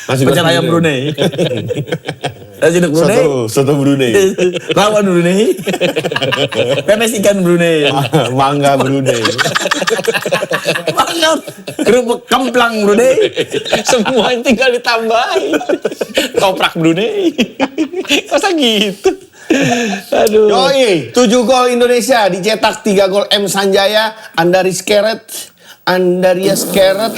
Nasi Pecel goreng ayam Brunei. Brunei. Nasi uduk Brunei. Soto Brunei. Lawan Brunei. Pepes ikan Brunei. Mangga Brunei. Makan kerupuk kemplang Brunei. Semua yang tinggal ditambahin. Toprak Brunei. Masa gitu? Aduh. Yoi, 7 gol Indonesia dicetak 3 gol M Sanjaya, Andaris Keret, Andarias Keret,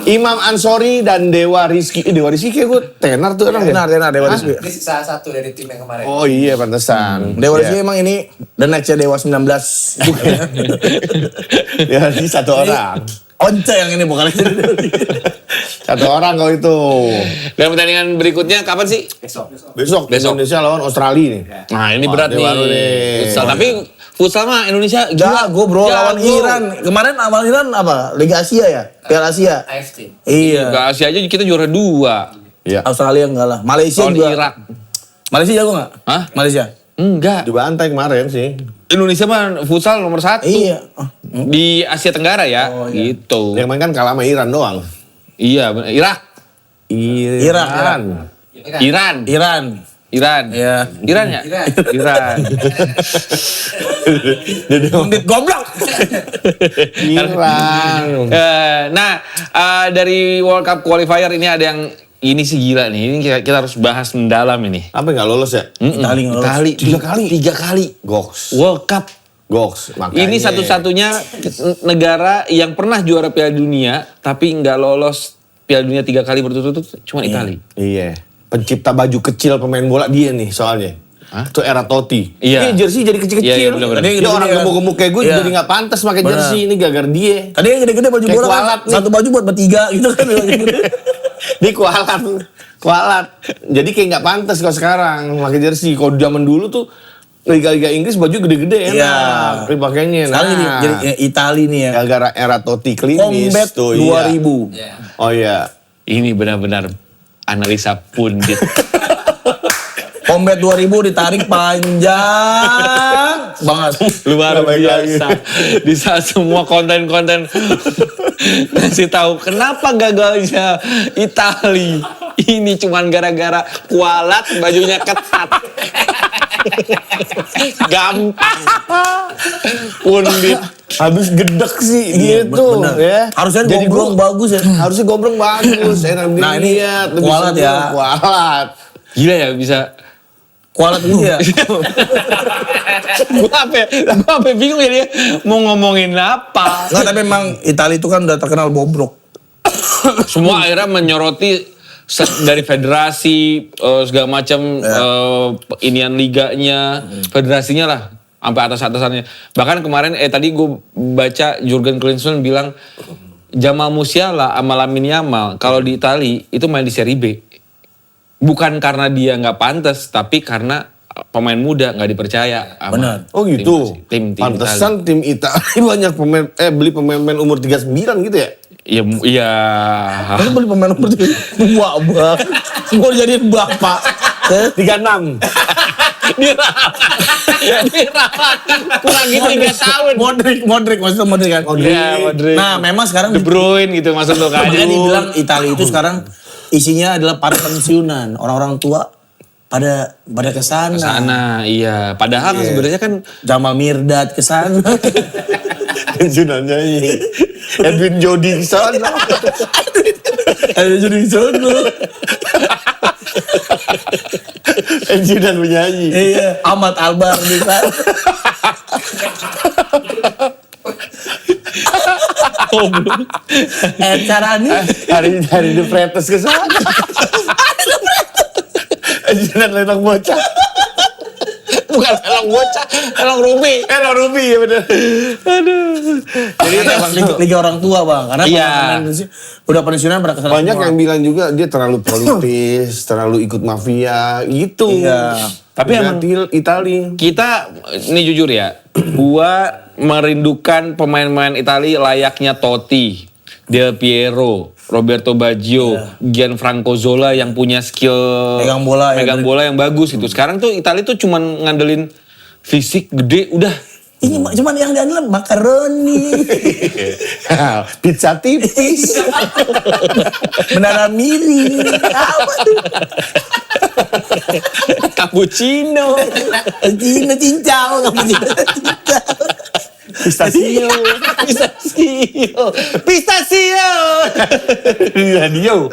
Imam Ansori dan Dewa Rizky. Dewa Rizky kayak gue tenar tuh orang Tenar Dewa Rizky. Ini salah satu dari tim yang kemarin. Oh iya pantesan. Dewa Rizky emang ini the next-nya Dewa 19. Ya ini satu orang. Once yang ini bukan Satu orang kau itu. Dan pertandingan berikutnya kapan sih? Besok Indonesia lawan Australia nih. Nah ini Wah, berat ini nih. baru nih. Futsal. Tapi futsal mah Indonesia Jago bro lawan Jago. Iran. Kemarin lawan Iran apa? Liga Asia ya? Piala Asia. AFC. Iya. Ke Asia aja kita juara 2. Iya. Australia enggak lah. Malaysia Lawan juga. Irak. Malaysia jago enggak? Hah? Malaysia. Enggak. Dibantai kemarin sih. Indonesia mah futsal nomor 1. Iya. Di Asia Tenggara ya. Gitu. Yang main kan kalah sama Iran doang. Iya, bener. Irak. Irak. Iran. Iya. Iran ya? Iran. Pundit goblok. Iran. Dari World Cup qualifier ini ada yang ini sih gila nih. Ini kita harus bahas mendalam ini. Apa nggak lolos ya? Itali nggak lolos. Itali 3 kali. Goks. World Cup. Goks. Makanya. Ini satu-satunya negara yang pernah juara Piala Dunia tapi nggak lolos Piala Dunia 3 kali berturut-turut cuma Itali. Iya. Pencipta baju kecil pemain bola dia nih soalnya. Itu era Totti. Iya. Ini jersey jadi kecil-kecil. Iya, bener-bener. Dia Gede-gede orang kan. gemuk-gemuk kayak gue Iya. jadi nggak pantas pakai jersey ini gara-gara dia. Tadi yang gede-gede baju Kayak bola kan. kualat nih. Satu baju buat bertiga gitu kan. Dia kualat. Jadi kayak nggak pantas kalau sekarang pakai jersey. Kalau zaman dulu tuh Liga-Liga Inggris baju gede-gede enak. Iya. Pakainya. Sekarang jadi Itali nih ya. Gara-gara era Totti klinis Combat tuh. 2000. Ya. Oh iya. Ini benar-benar analisa pundit. Combat 2000 ditarik panjang banget. Luar biasa. Di saat semua konten-konten ngasih tahu kenapa gagalnya Itali. Ini cuman gara-gara kualat bajunya ketat. Gampang. Undit. Habis gedek sih Iya, gitu bener. ya. Harusnya Jadi gombrong gua- bagus ya. Harusnya gombrong bagus. Enak Nah, ini dilihat, lebih kualat seru, ya. Kualat. Gila ya bisa. Kualat ini ya. Gue apa bingung ya dia mau ngomongin apa. Enggak, tapi memang Italia itu kan udah terkenal bobrok. Semua akhirnya menyoroti dari federasi segala macam inian liganya, federasinya lah sampai atas-atasannya. Bahkan kemarin tadi gue baca Jurgen Klinsmann bilang Jamal Musiala sama Lamine Yamal kalau di Itali itu main di Serie B. Bukan karena dia nggak pantas, tapi karena pemain muda nggak dipercaya. Sama Benar. Oh gitu. Tim Pantesan tim Italia banyak pemain beli pemain umur 39 gitu ya. Iya. Tapi beli pemain umur tua banget. Mau jadiin bapak. 36. Dirawat. Kurang gitu 3 tahun. Modric maksudnya Modric kan. Iya, Modric. Nah, memang sekarang De Bruyne gitu maksud lo kan. makanya dibilang Italia itu sekarang isinya adalah para pensiunan, orang-orang tua pada kesana. Sana, iya. Padahal kan sebenarnya kan Jamal Mirdad kesana. Pensiunan nyanyi. Edwin Jody di sana. Ada jadi sono. Pensiunan menyanyi. Iya, Ahmad Albar di sana. Caranya Hari The Pretes ke sana. Pensiunan lelang bocah. bukan elong bocah, elong Ruby. Ruby ya bener. jadi emang liga orang tua, Bang. Karena Iya. udah pensiunan pada kesana Banyak semua. yang bilang juga dia terlalu politis, terlalu ikut mafia gitu. Iya. Tapi emang Itali. kita ini jujur ya, gua merindukan pemain-pemain Italia layaknya Totti, Del Piero, Roberto Baggio, Gianfranco Zola yang punya skill Megang bola ya, yang bagus gitu. Sekarang tuh Italia tuh cuman ngandelin fisik gede udah. Ini cuman yang diandelin makaroni. Pizza tipis. Menara miring. Apa tuh? Cappuccino, Cina cincau. Cincau. Pistachio. pistachio. Radio.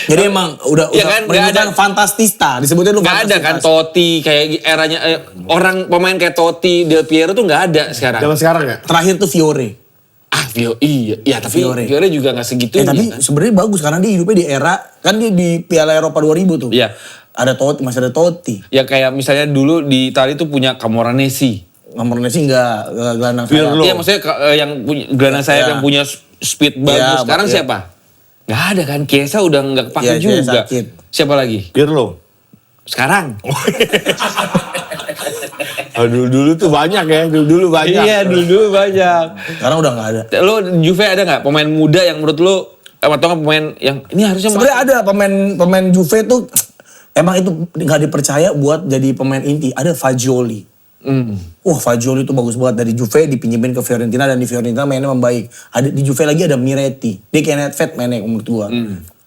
Jadi emang udah Iya kan, nggak menimbulkan ada. fantastista. Disebutnya lu Gak ada kan fantastista. Totti kayak eranya orang pemain kayak Totti, Del Piero tuh nggak ada sekarang. Zaman sekarang ya? Terakhir tuh Fiore. Iya tapi Fiore. Fiore juga nggak segitu. Tapi sebenarnya bagus karena dia hidupnya di era kan dia di Piala Eropa 2000 tuh. Iya. Ada Totti, masih ada Totti. Ya kayak misalnya dulu di Italia tuh punya Camoranesi. Nomornya sih enggak gelandang sayap. Pirlo. Iya maksudnya yang punya gelandang sayap Iya. yang punya speed bagus. Iya, Sekarang iya. siapa? Nggak ada kan. Chiesa udah nggak kepake Iya, Chiesa juga. sakit. Siapa lagi? Pirlo. Sekarang. Dulu tuh banyak ya, dulu banyak. Iya dulu banyak. Sekarang udah enggak ada. Lo Juve ada nggak pemain muda yang menurut lo atau nggak pemain yang ini harusnya Sebenarnya ada pemain Juve tuh emang itu nggak dipercaya buat jadi pemain inti. Ada Fagioli. Wah Fagioli itu bagus banget dari Juve dipinjemin ke Fiorentina dan di Fiorentina mainnya membaik. Ada di Juve lagi ada Miretti. Dia kayak Nedved mainnya menurut gua.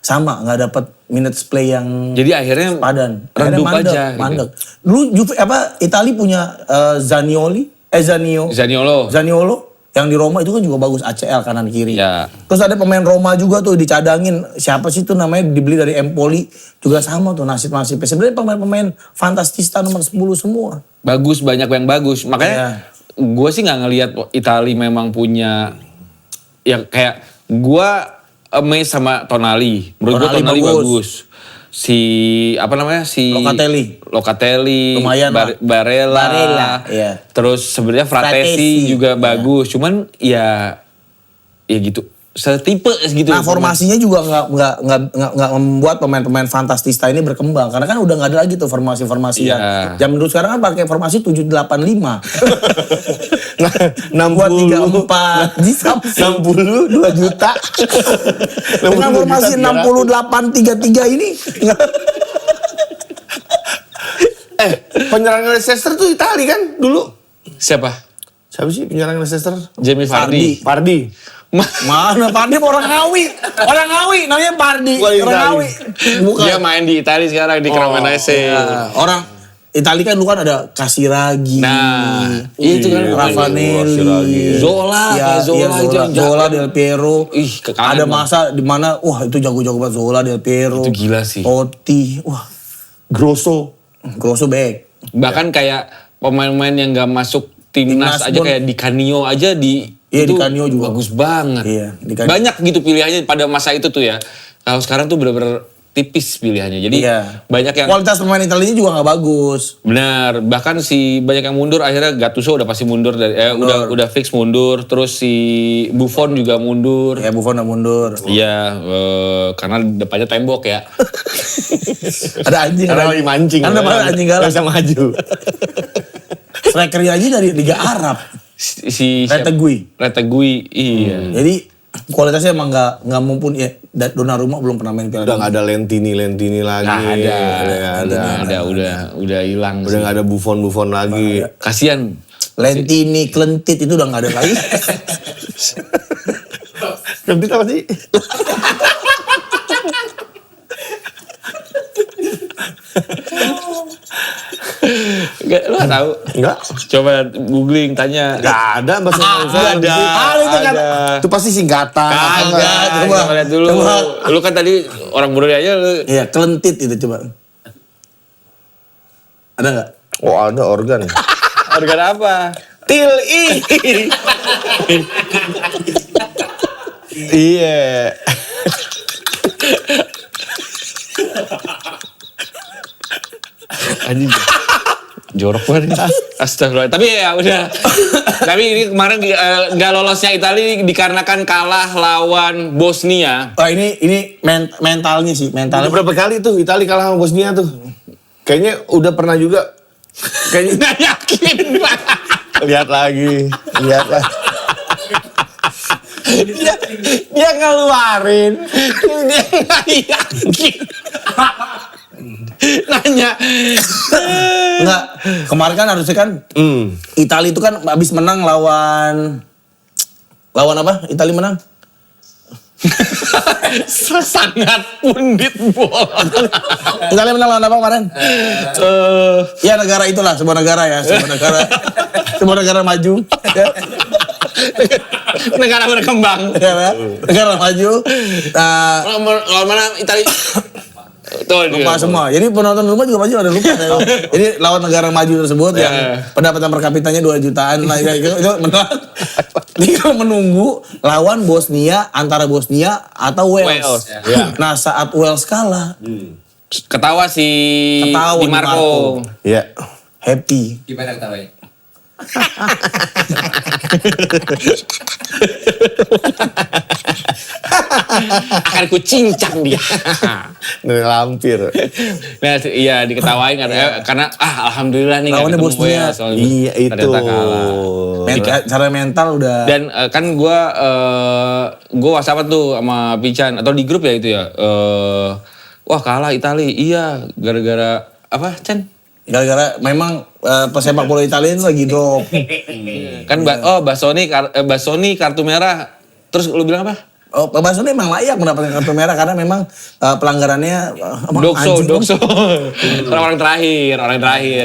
Sama nggak dapat minutes play yang Jadi akhirnya padan. redup Akhirnya aja. mandek. Dulu Juve Itali punya Zaniolo yang di Roma itu kan juga bagus ACL kanan kiri. Ya. Terus ada pemain Roma juga tuh dicadangin. Siapa sih tuh namanya dibeli dari Empoli juga sama tuh nasib-nasibnya. Sebenarnya pemain-pemain fantastista nomor 10 semua. Bagus, banyak yang bagus. Makanya gue sih nggak ngelihat Italia memang punya ya kayak gue amazed sama Tonali. Menurut gue Tonali Tonali bagus. bagus. Si apa namanya si Locatelli, Lumayan lah. Barella, iya. Terus sebenarnya Fratesi Fratesi, juga iya. bagus. Cuman ya gitu. Setipe gitu. Nah formasinya juga nggak membuat pemain-pemain fantastista ini berkembang. Karena kan udah nggak ada lagi tuh formasi-formasi Iya. yang zaman dulu sekarang kan pakai formasi 785. 60. Buat 34 di Samsung 62 juta. dengan formasi 6833 ini Penyerang Leicester tuh Itali kan dulu. Siapa? Siapa sih penyerang Leicester? Jamie Vardy. Pardi. Mana Pardi orang Ngawi namanya Pardi. Bukan Orang Itali. Ngawi. Bukan. Dia main di Italia sekarang di Cremonese. Ya, orang Italia kan dulu kan ada Casiraghi. Nah, itu kan Raffanelli, Casiraghi. Zola, ya, kayak Zola iya, itu yang Zola jago. Del Piero. Ih, kekangen ada banget. masa di mana wah itu jago-jago banget Zola Del Piero. Itu gila sih. Totti, wah Grosso. Grosso back. Bahkan kayak pemain-pemain yang gak masuk timnas Timnas aja pun. kayak Di Canio aja Iya, itu Di Canio juga. bagus banget. Iya, Di Canio. Banyak gitu pilihannya pada masa itu tuh ya. Kalau sekarang tuh bener-bener tipis pilihannya. Jadi Iya. banyak yang Kualitas pemain Italia juga nggak bagus. benar, bahkan si banyak yang mundur, akhirnya Gattuso udah pasti mundur dari udah fix mundur, terus si Buffon juga mundur. Ya Buffon udah mundur. Iya, karena depannya tembok ya. Ada anjing. Karena lagi mancing. Kan ada anjing galak. Gak bisa maju. Strikernya aja dari Liga Arab. si Retegui. iya. Jadi kualitasnya emang nggak mumpuni ya. Donnarumma belum pernah main Piala Udah Dunia. gak ada Lentini lagi. Nggak ada, udah hilang. Udah gak ada Buffon lagi. Kasian. Lentini, Klentit itu udah nggak ada lagi. Kenapa apa sih? Lu gak tahu? Enggak. Coba googling, tanya. Gak ada bahasa Indonesia. Ada. itu kan. Itu pasti singkatan. Kagak, Coba. coba lihat dulu. Coba. Lu kan tadi orang Brunei aja lu. Iya, Klentit itu coba. Ada nggak? Oh ada organ. Organ apa? Til-i. Iya. Anjing. Jorok banget. Astagfirullah. Tapi ya udah. Tapi ini kemarin nggak lolosnya Italia dikarenakan kalah lawan Bosnia. Oh ini mentalnya sih, Udah mentalnya. berapa kali tuh Italia kalah sama Bosnia tuh? Kayaknya udah pernah juga. Kayaknya Nggak yakin. lihat lagi. Dia ngeluarin. Dia nggak yakin. Nanya. Enggak, kemarin kan harusnya kan Italia itu kan habis menang lawan apa? Italia menang. Sangat pundit bola. Italia menang lawan apa kemarin? Ya negara itulah, sebuah negara ya, sebuah negara maju. Ya. Negara berkembang. Negara maju. Nah, Lawan mana Italia? Tuh, lupa semua. Jadi penonton rumah juga pasti ada lupa. Jadi lawan negara maju tersebut yang pendapatan per kapitanya 2 jutaan lah itu menang. Dia menunggu lawan Bosnia, antara Bosnia atau Wales. Wales, ya. Nah saat Wales kalah, Ketawa si Ketawa Di Di Marco. Marco. Iya. happy. Gimana ketawanya? Akan kucincang dia. Lampir. Nah, iya diketawain karena alhamdulillah nih nggak Lawannya ketemu Bosnia. ya, soalnya Iya itu. ternyata kalah. Cara mental udah. Dan kan gue WhatsApp tuh sama Pican atau di grup ya itu ya. Wah kalah Italia, iya gara-gara apa Chan? Gara-gara memang pesepak bola Italia itu lagi drop. Kan Bastoni kartu merah. Terus lu bilang apa? Oh, Pak Baso ini memang layak mendapatkan kartu merah karena memang pelanggarannya Dokso. anjing. orang terakhir.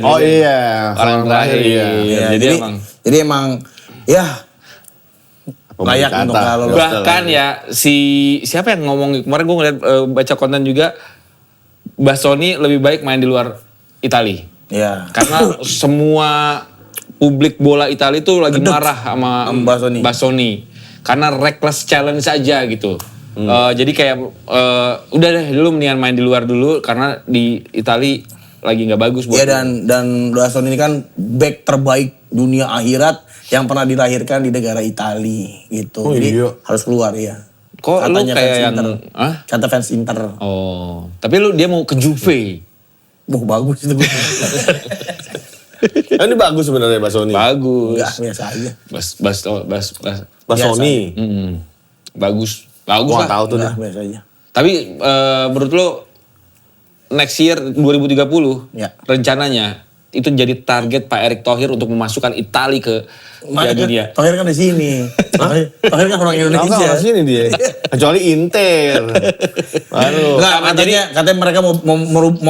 Oh iya. Orang terakhir. Iya. Iya, Jadi emang ya layak untuk kata. kalau bahkan ya siapa yang ngomong kemarin gue ngeliat baca konten juga Bastoni lebih baik main di luar Italia. ya. Karena semua publik bola Italia itu lagi marah sama Bastoni. Bastoni. Karena reckless challenge aja gitu. Jadi kayak udah deh dulu mendingan main di luar dulu karena di Italia lagi nggak bagus buat. Ya dan Bastoni ini kan back terbaik dunia akhirat yang pernah dilahirkan di negara Italia gitu. Oh, Jadi iya. harus keluar ya. Kok lu Katanya kayak fans yang Inter. Hah? Kata fans Inter. Oh, tapi dia mau ke Juve. Bagus itu gue. Ini bagus sebenarnya Basoni. Bagus. Enggak, biasa aja. Basoni. Bagus Gua lah. tahu tuh Enggak, dah. biasa aja. Tapi menurut lo next year 2030 Ya. rencananya itu jadi target Pak Erick Thohir untuk memasukkan Italia ke Piala Dunia. Thohir kan di sini. Thohir kan orang Indonesia. Enggak, sini dia. Kecuali Inter. Aduh. Enggak, katanya mereka mau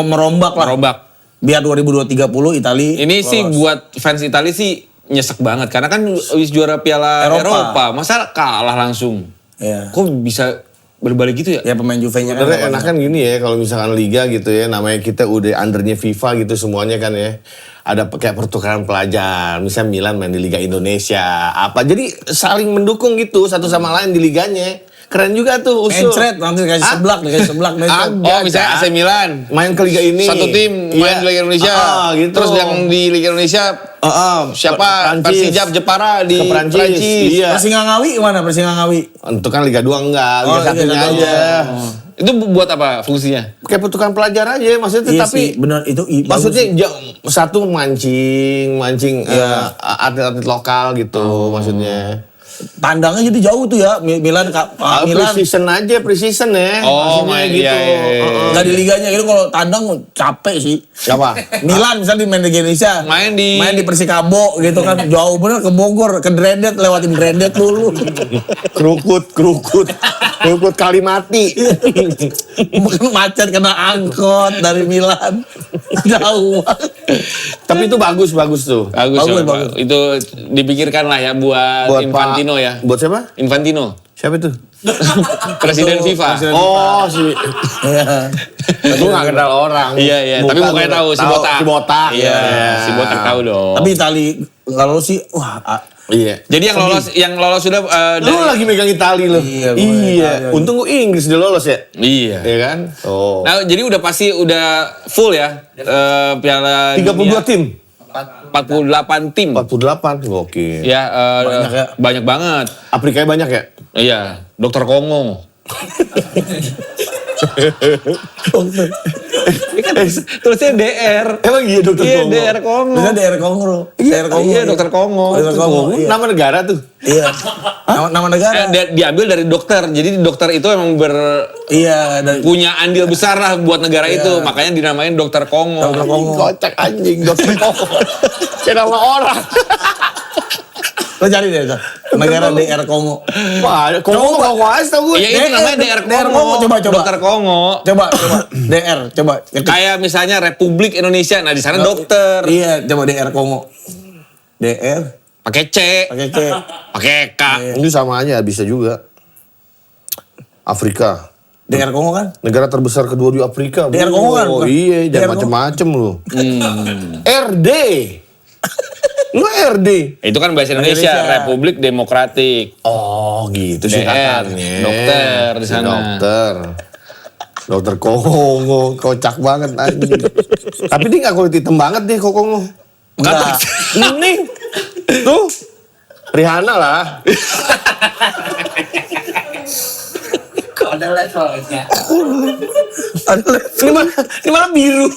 merombak lah. Merombak. Biar 2030 Italia. Ini sih buat fans Italia sih nyesek banget karena kan wis juara Piala Eropa. Masa kalah langsung. Iya. Kok bisa berbalik gitu ya? Ya pemain Juve-nya kan. Sebenarnya enak kan gini ya, kalau misalkan liga gitu ya, namanya kita udah undernya FIFA gitu semuanya kan ya. Ada kayak pertukaran pelajar, misalnya Milan main di Liga Indonesia, apa. Jadi saling mendukung gitu satu sama lain di liganya. Keren juga tuh usul. Mencret, nanti dikasih seblak. Oh misalnya AC Milan. Main ke liga ini. Satu tim main di Liga Indonesia. Gitu. Terus yang di Liga Indonesia siapa? Persijap Jepara di Ke Perancis. Iya. Persingangawi kemana? Persingangawi. Untuk kan Liga 2 enggak, Oh, Liga 1 Liga satu aja. Itu buat apa fungsinya? Kayak pertukaran pelajar aja maksudnya, Iya tapi sih, benar itu maksudnya bagus. satu mancing Iya. atlet-atlet lokal gitu maksudnya. Tandangnya jadi jauh tuh ya. Milan Milan Pre-season ya. Oh, maksudnya main, gitu. iya, iya, iya. nggak di liganya gitu, kalau tandang capek sih. Siapa? Milan misalnya di main di Indonesia, Main di Persikabo gitu kan, jauh bener ke Bogor, ke Drendet, lewatin Drendet dulu. Kerukut Kalimati. Macet kena angkot dari Milan, jauh. Tapi itu bagus tuh. bagus. Bagus. Itu dipikirkan lah ya buat Infantino Pak- ya. Buat siapa? Infantino. Siapa itu? Presiden FIFA. Oh, si Iya. Gue gak kenal orang. Iya. Tapi Muka mukanya gua tahu si Botak. Si Botak. Iya, si Botak tahu dong. Tapi Itali kalau sih, wah. Iya. Jadi yang lolos sudah Lu lagi megang Itali lo. Iya, gua megang Itali. Untung gue Inggris udah lolos ya. Iya. Iya kan? Oh. Nah, jadi udah pasti udah full ya Piala 32 Dunia. tim. 48 tim. 48. Gokil. Ya, Banyak ya. banyak banget. Afrikanya banyak ya? Iya, Dokter Kongo. Ini kan tulisnya DR. Emang iya Dokter Iya, Kongo? DR Kongo. Bisa DR Kongo. DR Kongo. Iya, Dokter Kongo. Dokter Kongo. Iya. Nama negara tuh. Iya. Nama negara. Diambil dari dokter. Jadi dokter itu emang Iya, dari punya andil besar lah buat negara itu. Makanya dinamain Dokter Kongo. Dokter Kongo. Kocak anjing Dokter Kongo. Kayak nama orang. Lo cari deh, tuh. Negara DR Kongo. Wah, Kongo aja tau gue. Iya, itu namanya DR DR Kongo. Kongo, coba. Dokter Kongo. Coba. DR, coba. Kayak misalnya Republik Indonesia. Nah, di sana dokter. Iya, coba DR Kongo. DR, Pakai C, pakai C. pakai K. Itu sama aja bisa juga. Afrika. DR Kongo kan? Negara terbesar kedua di Afrika. DR Kongo kan? Oh iya, DR jangan Kongo. macem-macem lu. RD. Lu RD. Itu kan bahasa Indonesia, Indonesia. Republik Demokratik. Oh gitu DR, singkatannya. dokter di sana. Dokter Kongo, kocak banget anjing. Tapi dia gak kulit hitam banget deh kok Kongo. Enggak. Ini tuh Rihanna lah. Kok ada levelnya? Ini malah biru.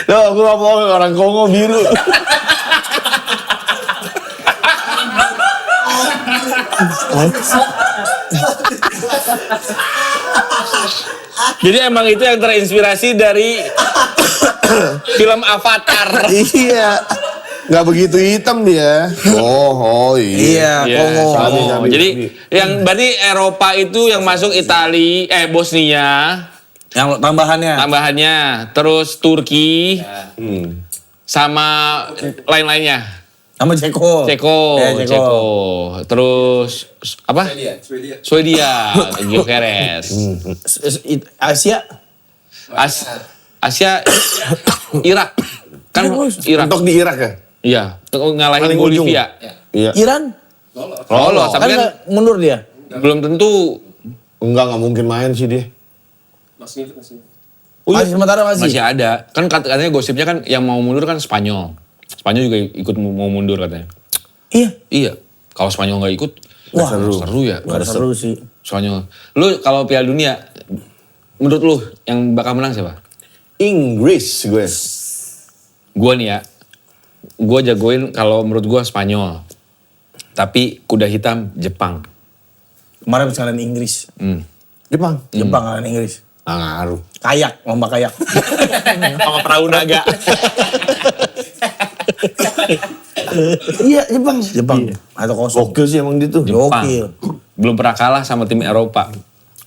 Loh, aku gak mau orang Kongo biru. Jadi emang itu yang terinspirasi dari film Avatar. Iya. Gak begitu hitam dia. Oh iya. Iya, Kongo. Sabi. Jadi yang berarti Eropa itu yang masuk Italia, Bosnia, Yang tambahannya. tambahannya, terus Turki, sama lain-lainnya. Sama Ceko. Ceko, Iya, Ceko. Terus apa? Swedia. Swedia, Gyökeres. Asia. Asia, Irak. Kan Irak. Untuk di Irak ya? Iya, ngalahin Paling ujung. Bolivia. Iya. Iran. Lolos, Kan tapi kan nggak mundur dia. belum tentu Enggak mungkin main sih dia. Masih. Masih sementara masih. masih ada. Kan katanya gosipnya kan yang mau mundur kan Spanyol. Spanyol juga ikut mau mundur katanya. Iya. Iya, kalau Spanyol nggak ikut, Wah, seru ya. Nggak seru sih. Spanyol. Lu kalau Piala Dunia, menurut lu yang bakal menang siapa? Inggris gue. Gua nih ya, gua jagoin kalau menurut gua Spanyol. Tapi kuda hitam Jepang. Kemarin sekalian Inggris. Jepang. Jepang kan Inggris. Ngaruh. Kayak, lomba kayak. Sama perahu naga. Iya Jepang. Atau kosong. Gokil sih emang dia tuh. Gokil. Belum pernah kalah sama tim Eropa.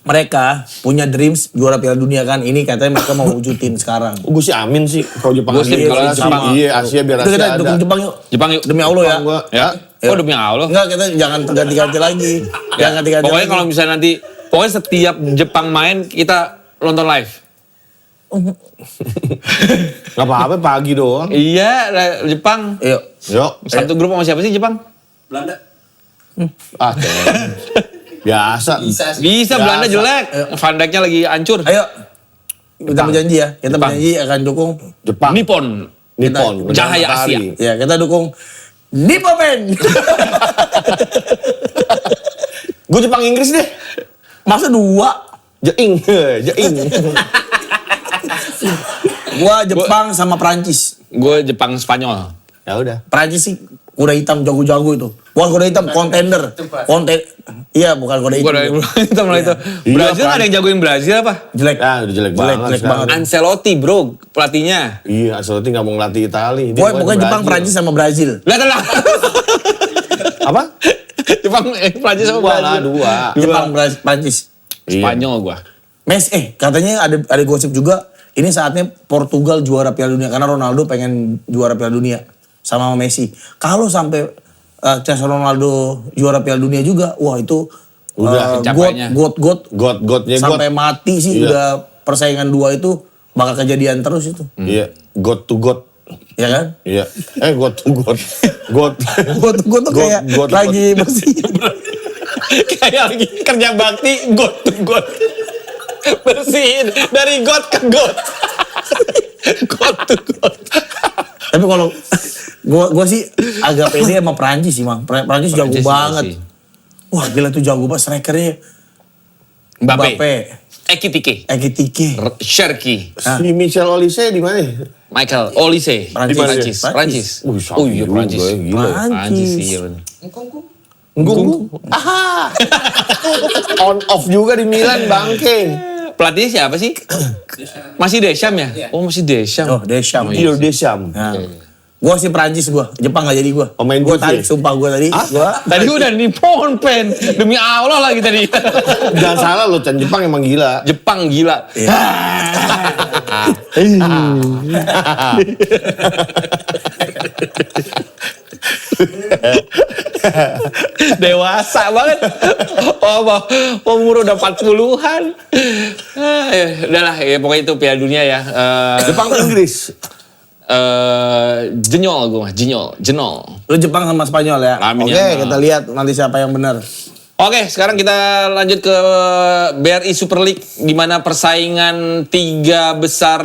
Mereka punya dreams juara Piala Dunia kan. Ini katanya mereka mau wujudin sekarang. Gue sih amin sih kalau Jepang. Gua sih kalau Jepang. Iya, Asia biar Udah Asia kita ada. dukung Jepang yuk. Jepang yuk. Demi Allah ya. Jepang gua. Ya. Oh demi Allah. Enggak, kita jangan ganti-ganti lagi. Ya, Jangan ganti-ganti pokoknya lagi. kalau misalnya nanti, pokoknya setiap Jepang main kita nonton live. Gak apa-apa pagi doang. Iya, Jepang. Yuk. Yuk. Satu grup sama siapa sih Jepang? Belanda. Ah, biasa. Bisa sih. Bisa, Biasa. Belanda jelek. Van Dijk-nya lagi hancur. Ayo. Kita Jepang. berjanji ya. Kita Jepang. berjanji akan dukung. Jepang. Nippon. Nippon. Cahaya Matahari. Asia. Ya, kita dukung Nippon. Gue Jepang Inggris deh. Masa 2? Jeing. Jeing. Gua Jepang sama Prancis. Gue Jepang Spanyol. Ya udah. Prancis sih kuda hitam jago-jago itu. Bukan kuda hitam, kontender. Iya, bukan kuda hitam. Gue dari itu mulai itu. Iya, Brazil Prancis. ada yang jagoin Brazil apa? Jelek. Ya udah jelek banget. jelek sekarang. banget. Ancelotti bro, pelatihnya. Iya, Ancelotti gak mau ngelatih Itali. Dia Pokoknya maunya Jepang, Brazil. Prancis sama Brazil. Lihat lah. Apa? Jepang, Prancis sama Dua lah, Brazil. dua. Jepang, Prancis. Spanyol gue. Katanya ada gosip juga. Ini saatnya Portugal juara Piala Dunia karena Ronaldo pengen juara Piala Dunia sama Messi. Kalau sampai Cristiano Ronaldo juara Piala Dunia juga, wah itu Udah pencapaiannya. God-godnya God. sampai mati sih Iya. udah persaingan dua itu bakal kejadian terus itu. Iya, God to God. Ya kan? Iya. God to God. God. Gue tuh kayak God. lagi bersih. Kayak lagi kerja bakti, God to God. Bersihin dari God ke God. God to God. Tapi kalau gua sih agak pede sama Prancis sih, Mang. Prancis jago Prancis banget. sih. Wah, gila tuh jago banget strikernya. Mbappe. Ekitike. Ekitike. Cherki. Si Michel Olise di mana? Michael Olise. Prancis. Prancis. Prancis. Wih, iya juga Prancis. ya, gila. Prancis iya bener. Enggung. Aha. On off juga di Milan bangke. Pelatihnya siapa sih? Masih Deschamps ya? Oh masih Deschamps. Oh, Deschamps. Didier Deschamps. Nah. Gua sih Prancis gua. Jepang gak jadi gua. Pemain Gua Juve. tarik sumpah gua tadi. Gua Tadi udah Nippon pen. Demi Allah lagi tadi. Jangan salah lo, Chan Jepang emang gila. Jepang gila. Dewasa banget. Umur udah 40-an. Udahlah ya pokoknya itu Piala Dunia ya. Jepang Inggris. Jenyol gue mah, jenol. lu Jepang sama Spanyol ya. Amin Oke, ya. kita lihat nanti siapa yang benar. Oke, sekarang kita lanjut ke BRI Super League di mana persaingan tiga besar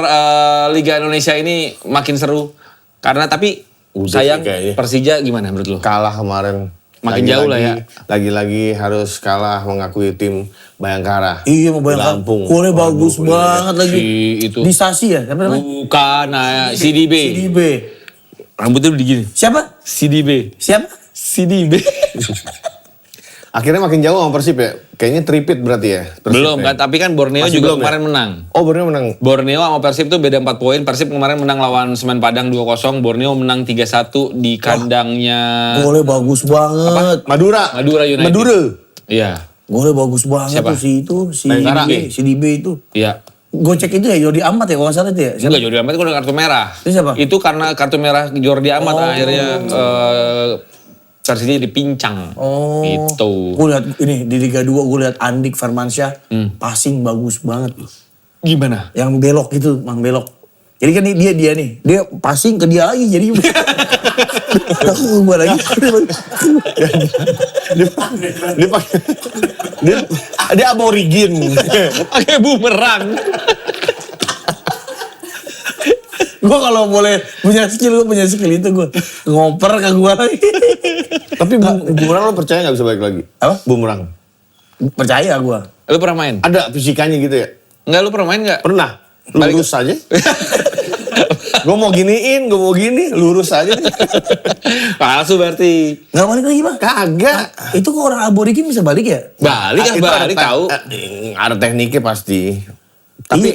Liga Indonesia ini makin seru. Karena tapi Udah sayang sih kayaknya. Persija gimana menurut lo? Kalah kemarin. Makin jauh lah ya. Lagi-lagi harus kalah mengakui tim Bayangkara. Iya, mau Di bayangkan. Lampung. Golnya bagus Waduh, banget lagi. Si itu. Di Stasi ya? Siapa namanya? Bukan, CDB. CDB. Rambutnya udah digini. Siapa? CDB. Siapa? CDB. Akhirnya makin jauh sama Persib ya. Kayaknya tripit berarti ya. Persib Belum ya. kan, tapi kan Borneo Masih juga belum ya? kemarin menang. Oh, Borneo menang. Borneo sama Persib tuh beda 4 poin. Persib kemarin menang lawan Semen Padang 2-0. Borneo menang 3-1 di kandangnya Golnya bagus banget. Madura. Madura United. Madura. Iya. Golnya bagus banget Siapa? tuh si Bayangkara. si DB itu. Iya. Gue cek itu ya Jordi Amat ya kalau nggak salah itu ya. Siapa? Enggak, Jordi Amat itu udah kartu merah. Itu siapa? Itu karena kartu merah Jordi Amat akhirnya versinya dipincang. Oh. Gitu. Gue lihat ini di Liga 2 gue lihat Andik Firmansyah passing bagus banget. Gimana? Yang belok gitu, Mang belok. Jadi kan dia passing ke dia lagi jadi aku gue lagi. Dia pakai dia aborigin. Pakai bumerang. Gue kalau boleh punya skill itu gue ngoper ke gue lagi. Tapi bumerang lo percaya gak bisa balik lagi? Apa? Bumerang. Percaya gue. Lu pernah main? Ada fisikanya gitu ya? Enggak, lu pernah main enggak? Pernah. Balik- Lurus aja. Gue mau giniin, gue mau gini, lurus aja nih. Palsu berarti. Nggak balik lagi bang? Kagak. Itu kok orang aborigin bisa balik ya? Balik Itu balik ada- tahu. Ada tekniknya pasti. Tapi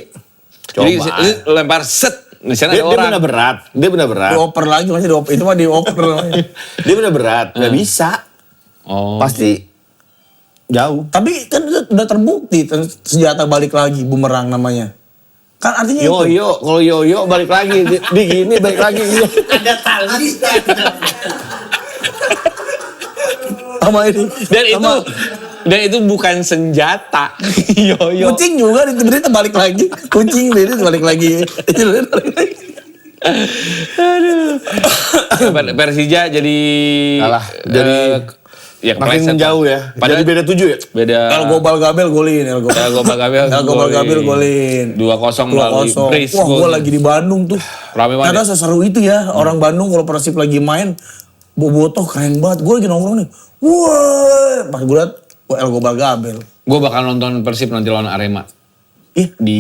Jadi coba. ini lempar set. Di sana Dia ada orang. benar berat. Dia benar berat. Dioper lagi masih dioper. Itu mah dioper. Dia benar berat. Gak bisa. Oh. Pasti jauh. Tapi kan udah terbukti senjata balik lagi, bumerang namanya. Kan artinya itu. Yoyo, kalau yoyo balik lagi, di gini balik lagi. Ada tali. Sama ini. Dan itu bukan senjata. Yo. Kucing juga dia balik lagi. Kucing dia balik lagi. Itu balik lagi. Persija jadi Kalah. Jadi ya makin kepleset. jauh ya. Padahal Jadi beda 7 ya. beda. El Gobal Gabel golin. El Gobal Gabel. golin. 2-0 melalui 2-0. brace. Wah, gue lagi di Bandung tuh. Rame banget. Ternyata seseru itu ya. Orang Bandung kalau Persib lagi main, bobotoh keren banget. Gue lagi nongkrong nih. Wah, pas gue liat, wah, El Gobal Gabel. Gue bakal nonton Persib nanti lawan Arema Ih, di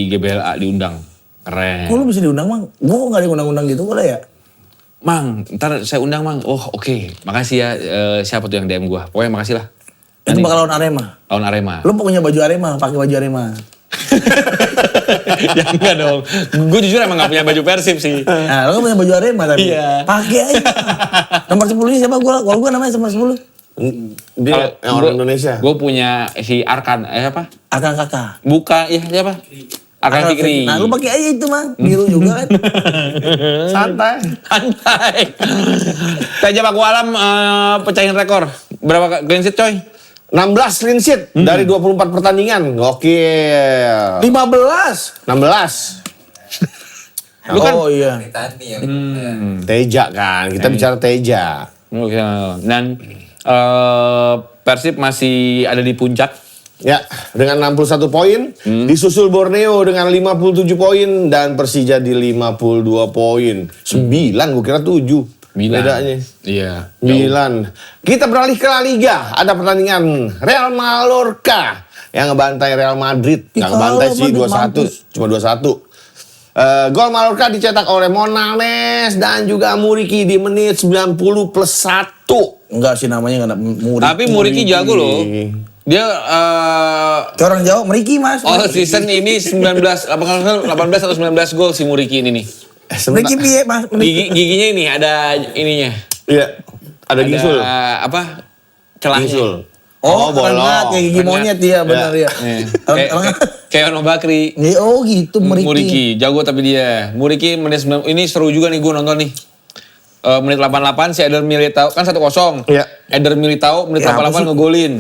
GBLA diundang. Keren. kok lu bisa diundang, Mang? Gue kok gak diundang-undang gitu, boleh ya? Mang, ntar saya undang Mang. Oh oke, makasih ya. Siapa tuh yang DM gue? Pokoknya makasih lah. Itu bakal lawan Arema. Lawan Arema. Lu punya baju Arema, pakai baju Arema. Ya enggak dong. Gue jujur emang gak punya baju Persib sih. Nah, lu kan punya baju Arema tapi. Iya. Pakai aja. Nomor 10 ini siapa? Kalau gue namanya nomor 10. Dia yang orang Indonesia. Gue punya si Arkan, apa? Akang kakak. Buka, ya siapa? Arkan Fikri. Nah, lu pakai aja itu, Mang. Biru juga kan. Santai. Santai. Raja Paku Alam pecahin rekor. Berapa clean sheet coy? 16 clean sheet dari 24 pertandingan. Gokil. 15. 16. Lu kan- Oh iya. Tadi ya. Teja kan. Kita bicara Teja. Oke. Dan Persib masih ada di puncak. Ya, dengan 61 poin, disusul Borneo dengan 57 poin dan Persija di 52 poin. 9, gue kira 7. Bedanya. Iya. 9. Kita beralih ke La Liga. Ada pertandingan Real Mallorca yang ngebantai Real Madrid. Nggak ngebantai Kalah, sih, Madrid 2-1. mampus. Cuma 2-1. Gol Mallorca dicetak oleh Monanes dan juga Muriqi di menit 90 plus 1. Enggak sih namanya enggak ada Muriki. Tapi Muriqi jago loh. Dia Kayak orang Jawa, Muriki, Mas. all season ini 18 atau 19 gol si Muriqi ini nih. Muriki piye, Mas? Giginya ini ada ininya. Iya, ada gisul. Apa? Celahnya. Gisul. Oh, bolong. rengat, kayak gigi Rengat. monyet ya, benar ya. Kayak Ono Bakri. Oh gitu, Muriki. Muriqi, jago tapi dia. Muriqi menit 9, ini seru juga nih gue nonton nih. Menit 88 si Eder Militao, kan 1-0. Iya. Eder Militao menit Ya, apa 88 sih? ngegolin.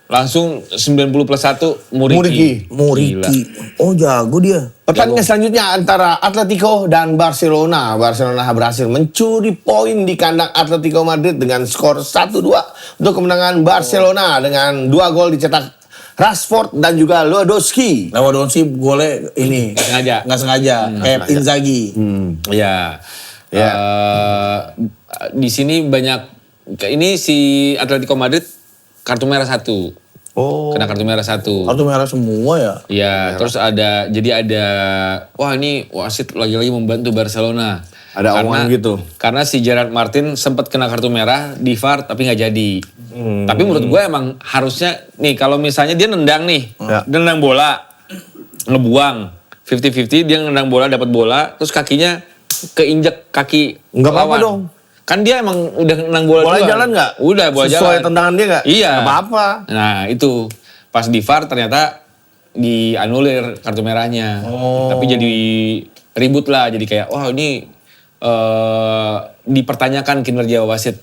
Langsung 90 plus 1 Muriqi. Muriki. Oh jago dia. Pertandingan selanjutnya antara Atletico dan Barcelona. Barcelona berhasil mencuri poin di kandang Atletico Madrid dengan skor 1-2 untuk kemenangan Barcelona dengan 2 gol dicetak Rashford dan juga Lewandowski. Lewandowski golnya ini. Sengaja. Nggak sengaja. Kayak Inzaghi. Ya. Ya. Di sini banyak, ini si Atletico Madrid kartu merah 1. Oh. Kena kartu merah 1. Kartu merah semua ya. Iya, terus ada, jadi ada, wah ini wasit lagi-lagi membantu Barcelona. Ada omongan gitu. Karena si Gerard Martin sempat kena kartu merah di VAR tapi nggak jadi. Tapi menurut gue emang harusnya, nih kalau misalnya dia nendang nih, Ya. dia nendang bola, ngebuang, 50-50 dia nendang bola, dapat bola, terus kakinya keinjek kaki Nggak apa-apa lawan. dong. Kan dia emang udah nendang bola Bola duluan. jalan nggak? Udah, bola Sesuai jalan. tendangan dia nggak? Iya. Nggak apa-apa. Nah itu pas di VAR ternyata dianulir kartu merahnya. Tapi jadi ribut lah, jadi kayak wah ini dipertanyakan kinerja wasit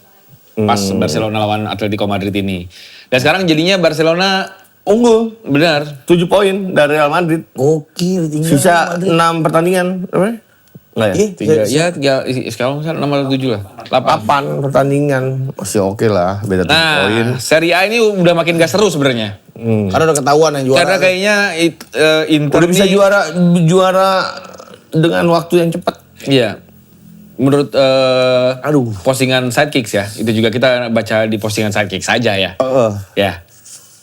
pas Barcelona lawan Atletico Madrid ini. Dan sekarang jadinya Barcelona Unggul. benar. 7 poin dari Real Madrid. Gokil. tinggal Sisa Madrid. 6 pertandingan. Apa? Enggak ya? Iya. Tiga, sekarang misalnya 6 atau 7 lah. 8. 8 pertandingan. Masih oke lah. Beda 7 poin. Nah, Serie A ini udah makin gak seru sebenarnya. Karena udah ketahuan yang juara. Karena kayaknya Inter Udah bisa nih- juara dengan waktu yang cepat. Iya. Menurut postingan Sidekicks ya, itu juga kita baca di postingan Sidekicks saja ya. Ya.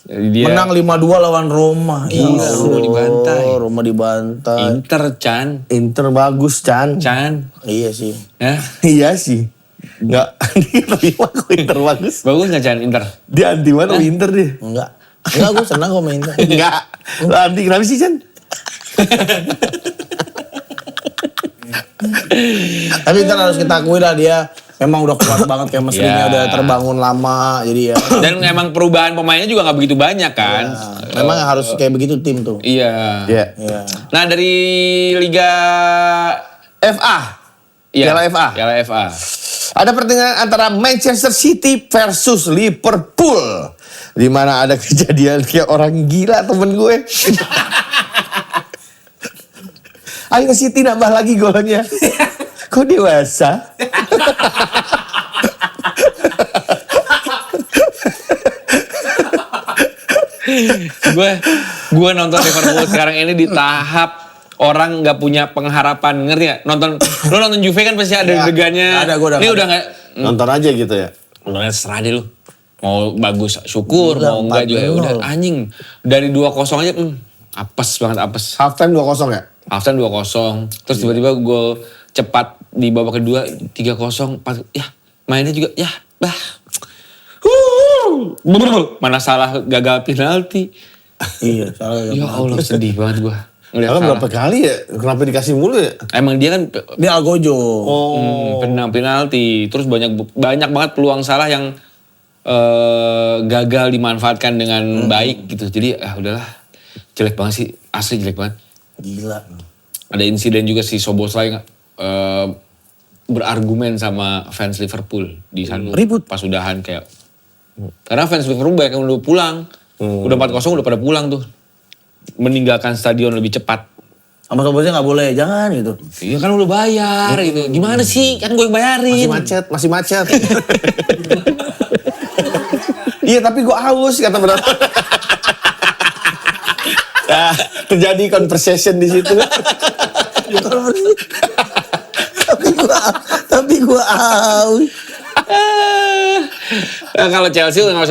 Dia Menang 5-2 lawan Roma. Gila, Roma dibantai. Roma dibantai. Inter, Chan. Inter bagus, Chan. Chan. Iya sih. Ya. Iya sih. Enggak, dia lebih aku Inter bagus. Bagus gak Chan Inter? Dia anti mana Inter dia? Enggak, gue senang kok main Inter. Enggak. Lah, anti kenapa sih, Chan? Tapi Inter harus kita akui lah dia memang udah kuat banget chemistry-nya Ya. udah terbangun lama jadi ya. Dan emang perubahan pemainnya juga gak begitu banyak kan? Memang harus kayak begitu tim tuh. Iya. Iya. Iya. Nah dari Liga FA. Iya, Piala FA. Piala FA. Ada pertandingan antara Manchester City versus Liverpool. Di mana ada kejadian kayak orang gila temen gue. Ayo City nambah lagi golnya. Kok dewasa? gue nonton Liverpool sekarang ini di tahap orang nggak punya pengharapan, ngerti gak? Lo nonton Juve kan pasti ada degannya. ada, gua udah Ini ada. udah nggak. Nonton aja gitu ya. Nontonnya serah deh lu. Mau bagus syukur, Udah, mau enggak juga 4-0. udah anjing. Dari 2-0 aja apes banget apes. Half time 2-0 ya? Halftime 2-0. Terus tiba-tiba gol cepat di babak kedua 3-0. Ya, mainnya juga ya, bah. Mana salah gagal penalti. Iya, salah. Ya Allah sedih banget gua. Ngeliat Kalau salah. berapa kali ya? Kenapa dikasih mulu ya? Emang dia kan Dia Algojo. penalti. Terus banyak banget peluang salah yang gagal dimanfaatkan dengan baik gitu. Jadi udahlah. Jelek banget sih, asli jelek banget. Gila. Ada insiden juga si Szoboszlai berargumen sama fans Liverpool di sana. Ribut. Pas udahan kayak. Karena fans Liverpool banyak yang udah pulang. Udah 4-0 udah pada pulang tuh. Meninggalkan stadion lebih cepat. Sama sobatnya nggak boleh, jangan gitu. Iya kan udah bayar gitu. Gimana sih? Kan gue yang bayarin. Masih macet. Iya tapi gue haus kata benar. Ya, terjadi conversation di situ. tapi gua aus. Nah, kalau Chelsea nggak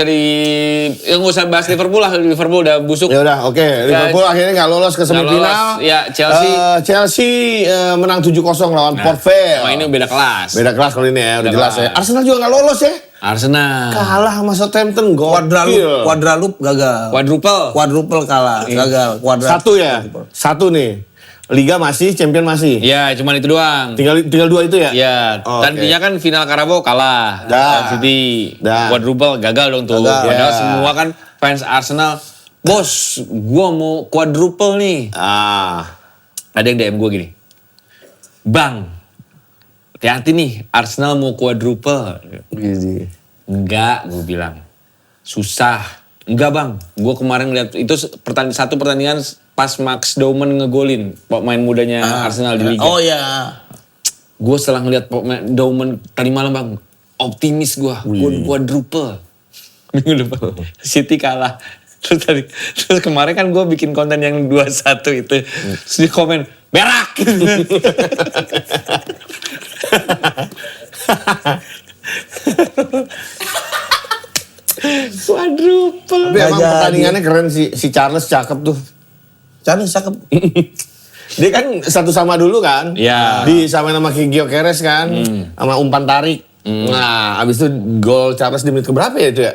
usah bahas Liverpool lah. Liverpool udah busuk. Ya udah, oke. Liverpool akhirnya nggak lolos ke semifinal. lolos. Ya, Chelsea- Chelsea menang 7-0 lawan Port Vale. Oh, ini beda kelas. Beda kelas kalau ini ya, udah Beda jelas ya. kelas. Arsenal juga nggak lolos ya. Arsenal. Kalah sama Southampton, Quadruple gagal. Quadruple kalah, gagal. Satu ya, satu nih. Liga masih, Champion masih. Ya, cuman itu doang. Tinggal dua itu ya? Ya, Oh, tadinya kan final Carabao kalah. Dah. City. Dah. Quadruple gagal dong tuh. Gagal. Padahal Ya. semua kan fans Arsenal, bos, gua mau quadruple nih. Ada yang DM gue gini, Bang, hati-hati nih, Arsenal mau quadruple. Gitu. Enggak, gue bilang. Susah. Enggak bang, gue kemarin lihat itu satu pertandingan pas Max Dauman ngegolin pemain mudanya Arsenal di Liga. Oh ya. Gue setelah ngeliat pemain Dauman tadi malam bang, optimis gue quadruple. Minggu depan City kalah. Terus kemarin kan gue bikin konten yang 2-1 itu. Terus di komen, berak! Quadruple. Tapi emang Nggak pertandingannya keren si Charles cakep tuh. Charles cakep. Dia kan satu sama dulu kan. Iya. Disamain sama Kiki Keres kan. Sama umpan tarik. Nah abis itu gol Charles di menit keberapa ya itu ya?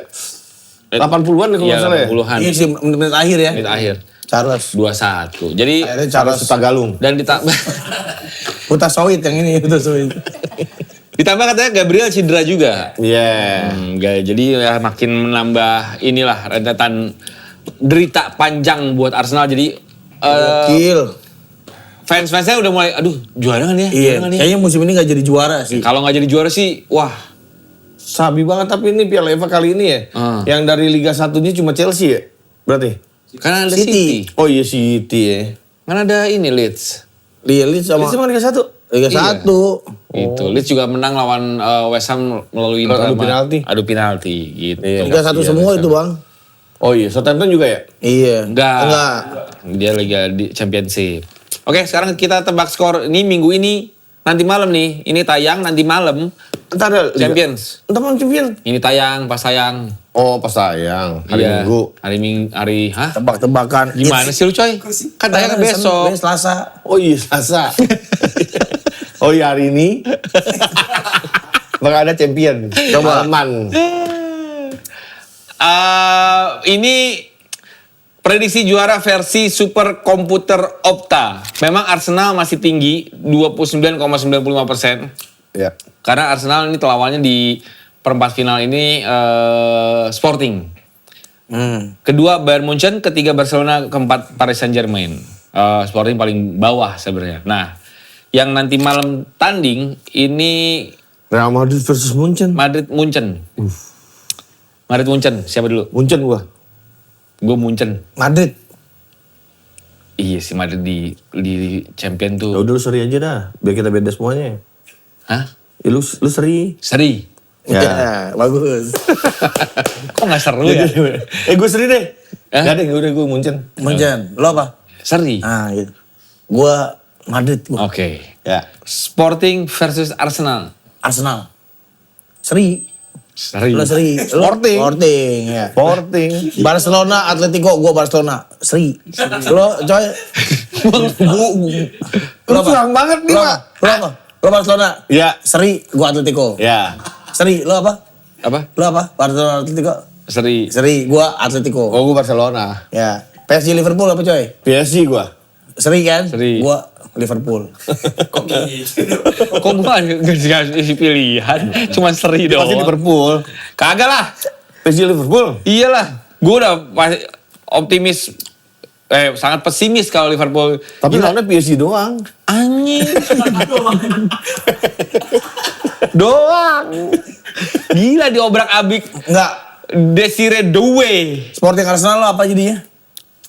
80-an kalau Iya, nggak salah ya? 80-an. Iya sih menit akhir ya. Menit akhir. Charles. 2-1. Jadi Akhirnya Charles Charles Sutagalung. dan ditambah Puta Sawit yang ini, Puta Sawit. ditambah katanya Gabriel cedera juga. Iya. Jadi ya makin menambah inilah rentetan derita panjang buat Arsenal. Jadi Gokil. fans-fansnya udah mulai aduh juara kan ya? Iya, Juara kan ya? kayaknya musim ini gak jadi juara sih. Kalau nggak jadi juara sih wah Sabi banget tapi ini Piala FA kali ini ya. Yang dari Liga 1-nya cuma Chelsea ya? Berarti? kan ada City. City. Oh iya City ya. Kan ada ini Leeds. Leeds sama Leeds emang Liga 1? Liga Iya. 1. Itu Leeds juga menang lawan West Ham melalui Adu penalti. Adu penalti gitu. Liga 1 semua itu, Bang. Oh iya Southampton juga ya? Iya. Enggak. Dia Liga di Championship. Oke, sekarang kita tebak skor ini minggu ini nanti malam nih. Ini tayang nanti malam. Entar ada Liga. Champions. Entar malam Champion. Ini tayang pas tayang. Oh, pas tayang. Hari Iya, Minggu. hah? Tebak-tebakan. Gimana sih lu coy? Kan tayang kan besok. Selasa. Oh iya, Selasa. Oh iya, hari ini. Bakal ada champion. Coba. Malaman. Ini prediksi juara versi super komputer Opta. Memang Arsenal masih tinggi 29,95%. Ya. Karena Arsenal ini lawannya di perempat final ini Sporting. Kedua Bayern Munchen, ketiga Barcelona, keempat Paris Saint-Germain. Sporting paling bawah sebenarnya. Nah, yang nanti malam tanding ini Real Madrid versus Munchen. Madrid Munchen. Madrid Munchen, siapa dulu? Munchen gua. Gue Munchen. Madrid. Iya sih Madrid di champion Ya tuh. udah lu seri aja dah, biar kita beda semuanya. Hah? Ya, lu seri. Seri. Ya, bagus. Kok gak seru ya? Gue seri deh. Hah? Gak deh, udah gue Munchen. Munchen. Lo apa? Seri. Ah, gitu. Gua Madrid. Gua. Oke. Ya. Sporting versus Arsenal. Arsenal. Seri. Seri. Lo seri. Lo Sporting. Sporting, ya. Sporting. Barcelona, Atletico, gua Barcelona. Seri. Lo, coy. Lu curang banget nih, Lo Pak. apa? Lo apa? Lo Barcelona. Ya. Seri, gua Atletico. Ya. Seri, lo apa? Apa? Lo apa? Barcelona, Atletico. Seri. Seri, gua Atletico. Oh, gue Barcelona. Ya. PSG Liverpool apa, coy? PSG gue. Seri kan? Seri. Gua Liverpool. Kok gitu? Kok gue gak dikasih pilihan? Cuma seri doang. Pasti Liverpool. Kagak lah. PSG Liverpool. Iyalah. Gue udah optimis. Sangat pesimis kalau Liverpool. Tapi lawannya PSG doang. Anjing. Doang. Gila diobrak-abrik. Enggak. Desire Doué. Sporting Arsenal lo apa jadinya?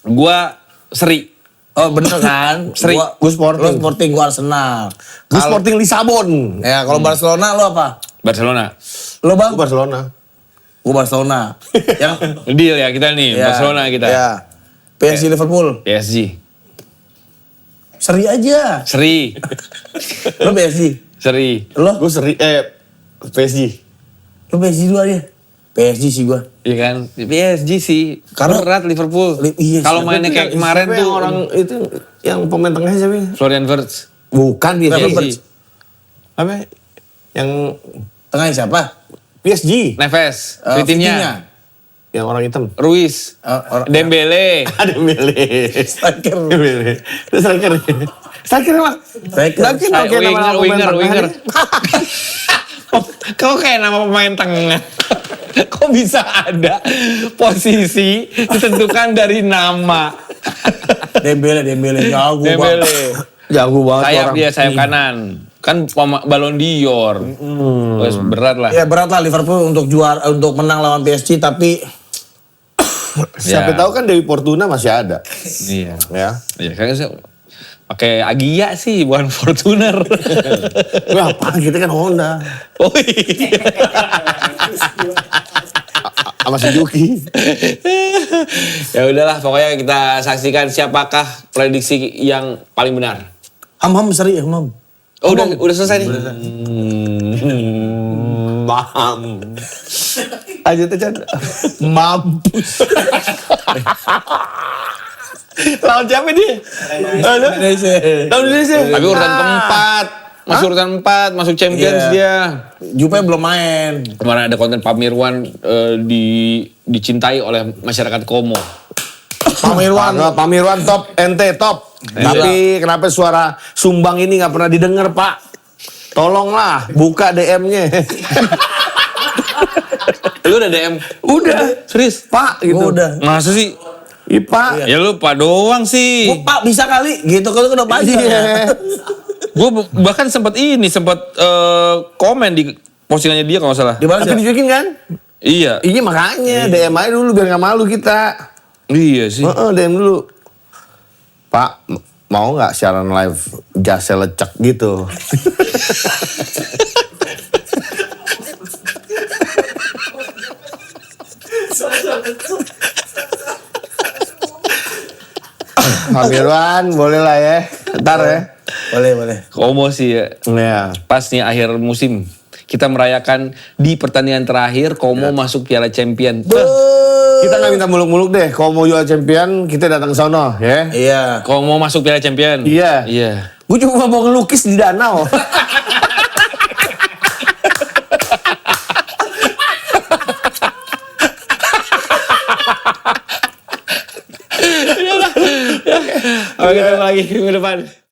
Gua seri. Oh bener kan? Seri. Gua Sporting. Lo Sporting, gua Arsenal. Gue Sporting Lisabon. Ya kalau Barcelona lo apa? Barcelona. Lo bang? Gue Barcelona. Gua Barcelona. Yang Deal ya kita nih. ya, Barcelona kita. Ya. PSG Liverpool. PSG. Seri aja. Seri. Lo PSG. Seri. Lo? Gue seri, PSG. Lo PSG dua aja. PSG sih gua. Iya kan? PSG sih. Karena- Berat Liverpool. Iya, Kalau siapa mainnya kayak kemarin Siapa tuh. yang orang itu yang pemain tengahnya siapa? ya? Florian Wirtz. Bukan Siapa? PSG. Apa? Yang Tengahnya siapa? PSG. Neves. Vitinha. Vitinha. Yang orang hitam. Ruiz. Dembele. Ada Dembele. Striker. Dembele. Itu striker. Striker mah. Striker. Lagi oke nama pemain Winger. tengah. Kau kayak nama pemain tengah. Kok bisa ada posisi ditentukan dari nama? Dembele jago bang. Dembele. Jago banget Sayap orang. dia, sayap kanan. Kan Ballon d'Or. Wes berat lah. Ya berat lah Liverpool untuk juara untuk menang lawan PSG tapi Siapa Ya. tahu kan Dewi Fortuna masih ada. Iya. Ya. Iya, kayaknya saya pakai Agia sih, bukan Fortuner. Wah, apaan kita kan Honda. Oh iya. Sama Suzuki. Ya udahlah, pokoknya kita saksikan siapakah prediksi yang paling benar. ham seri ham. Oh, udah selesai nih. Paham. Aja tuh Chan. Mampus. Lawan siapa dia? Indonesia. Lawan Indonesia. Tapi urutan keempat. Masuk urutan 4, masuk Champions Iya. dia. Jupe belum main. Kemarin ada konten Pak Mirwan dicintai oleh masyarakat Komo. Pak Mirwan top, ente top. Tapi kenapa suara Sumbang ini nggak pernah didengar Pak? Tolonglah buka DM-nya. Lu udah DM? Udah, Serius? Pak gitu. Udah. Masa sih? Pak. Ya lu Pak doang sih. Oh, Pak bisa kali gitu kalau udah banyak. Iya. Gue bahkan sempat komen di postingannya dia kalau nggak salah. Di mana Tapi sih? dijukin kan? Iya. Iya makanya DM aja dulu biar nggak malu kita. Iya sih. DM dulu. Pak, mau nggak siaran live jasa lecek gitu? Pak Mirwan, boleh lah ya. Ntar ya. Boleh. Komo sih ya. Ya. Pas nih akhir musim. kita merayakan di pertandingan terakhir Como masuk Piala Champion. Kita nggak minta muluk-muluk deh. Kalau mau jual champion, kita datang ke sono, ya. Iya. Como masuk Piala Champion. Iya. Iya. Gue cuma mau ngelukis di danau. Oke, ketemu lagi minggu depan.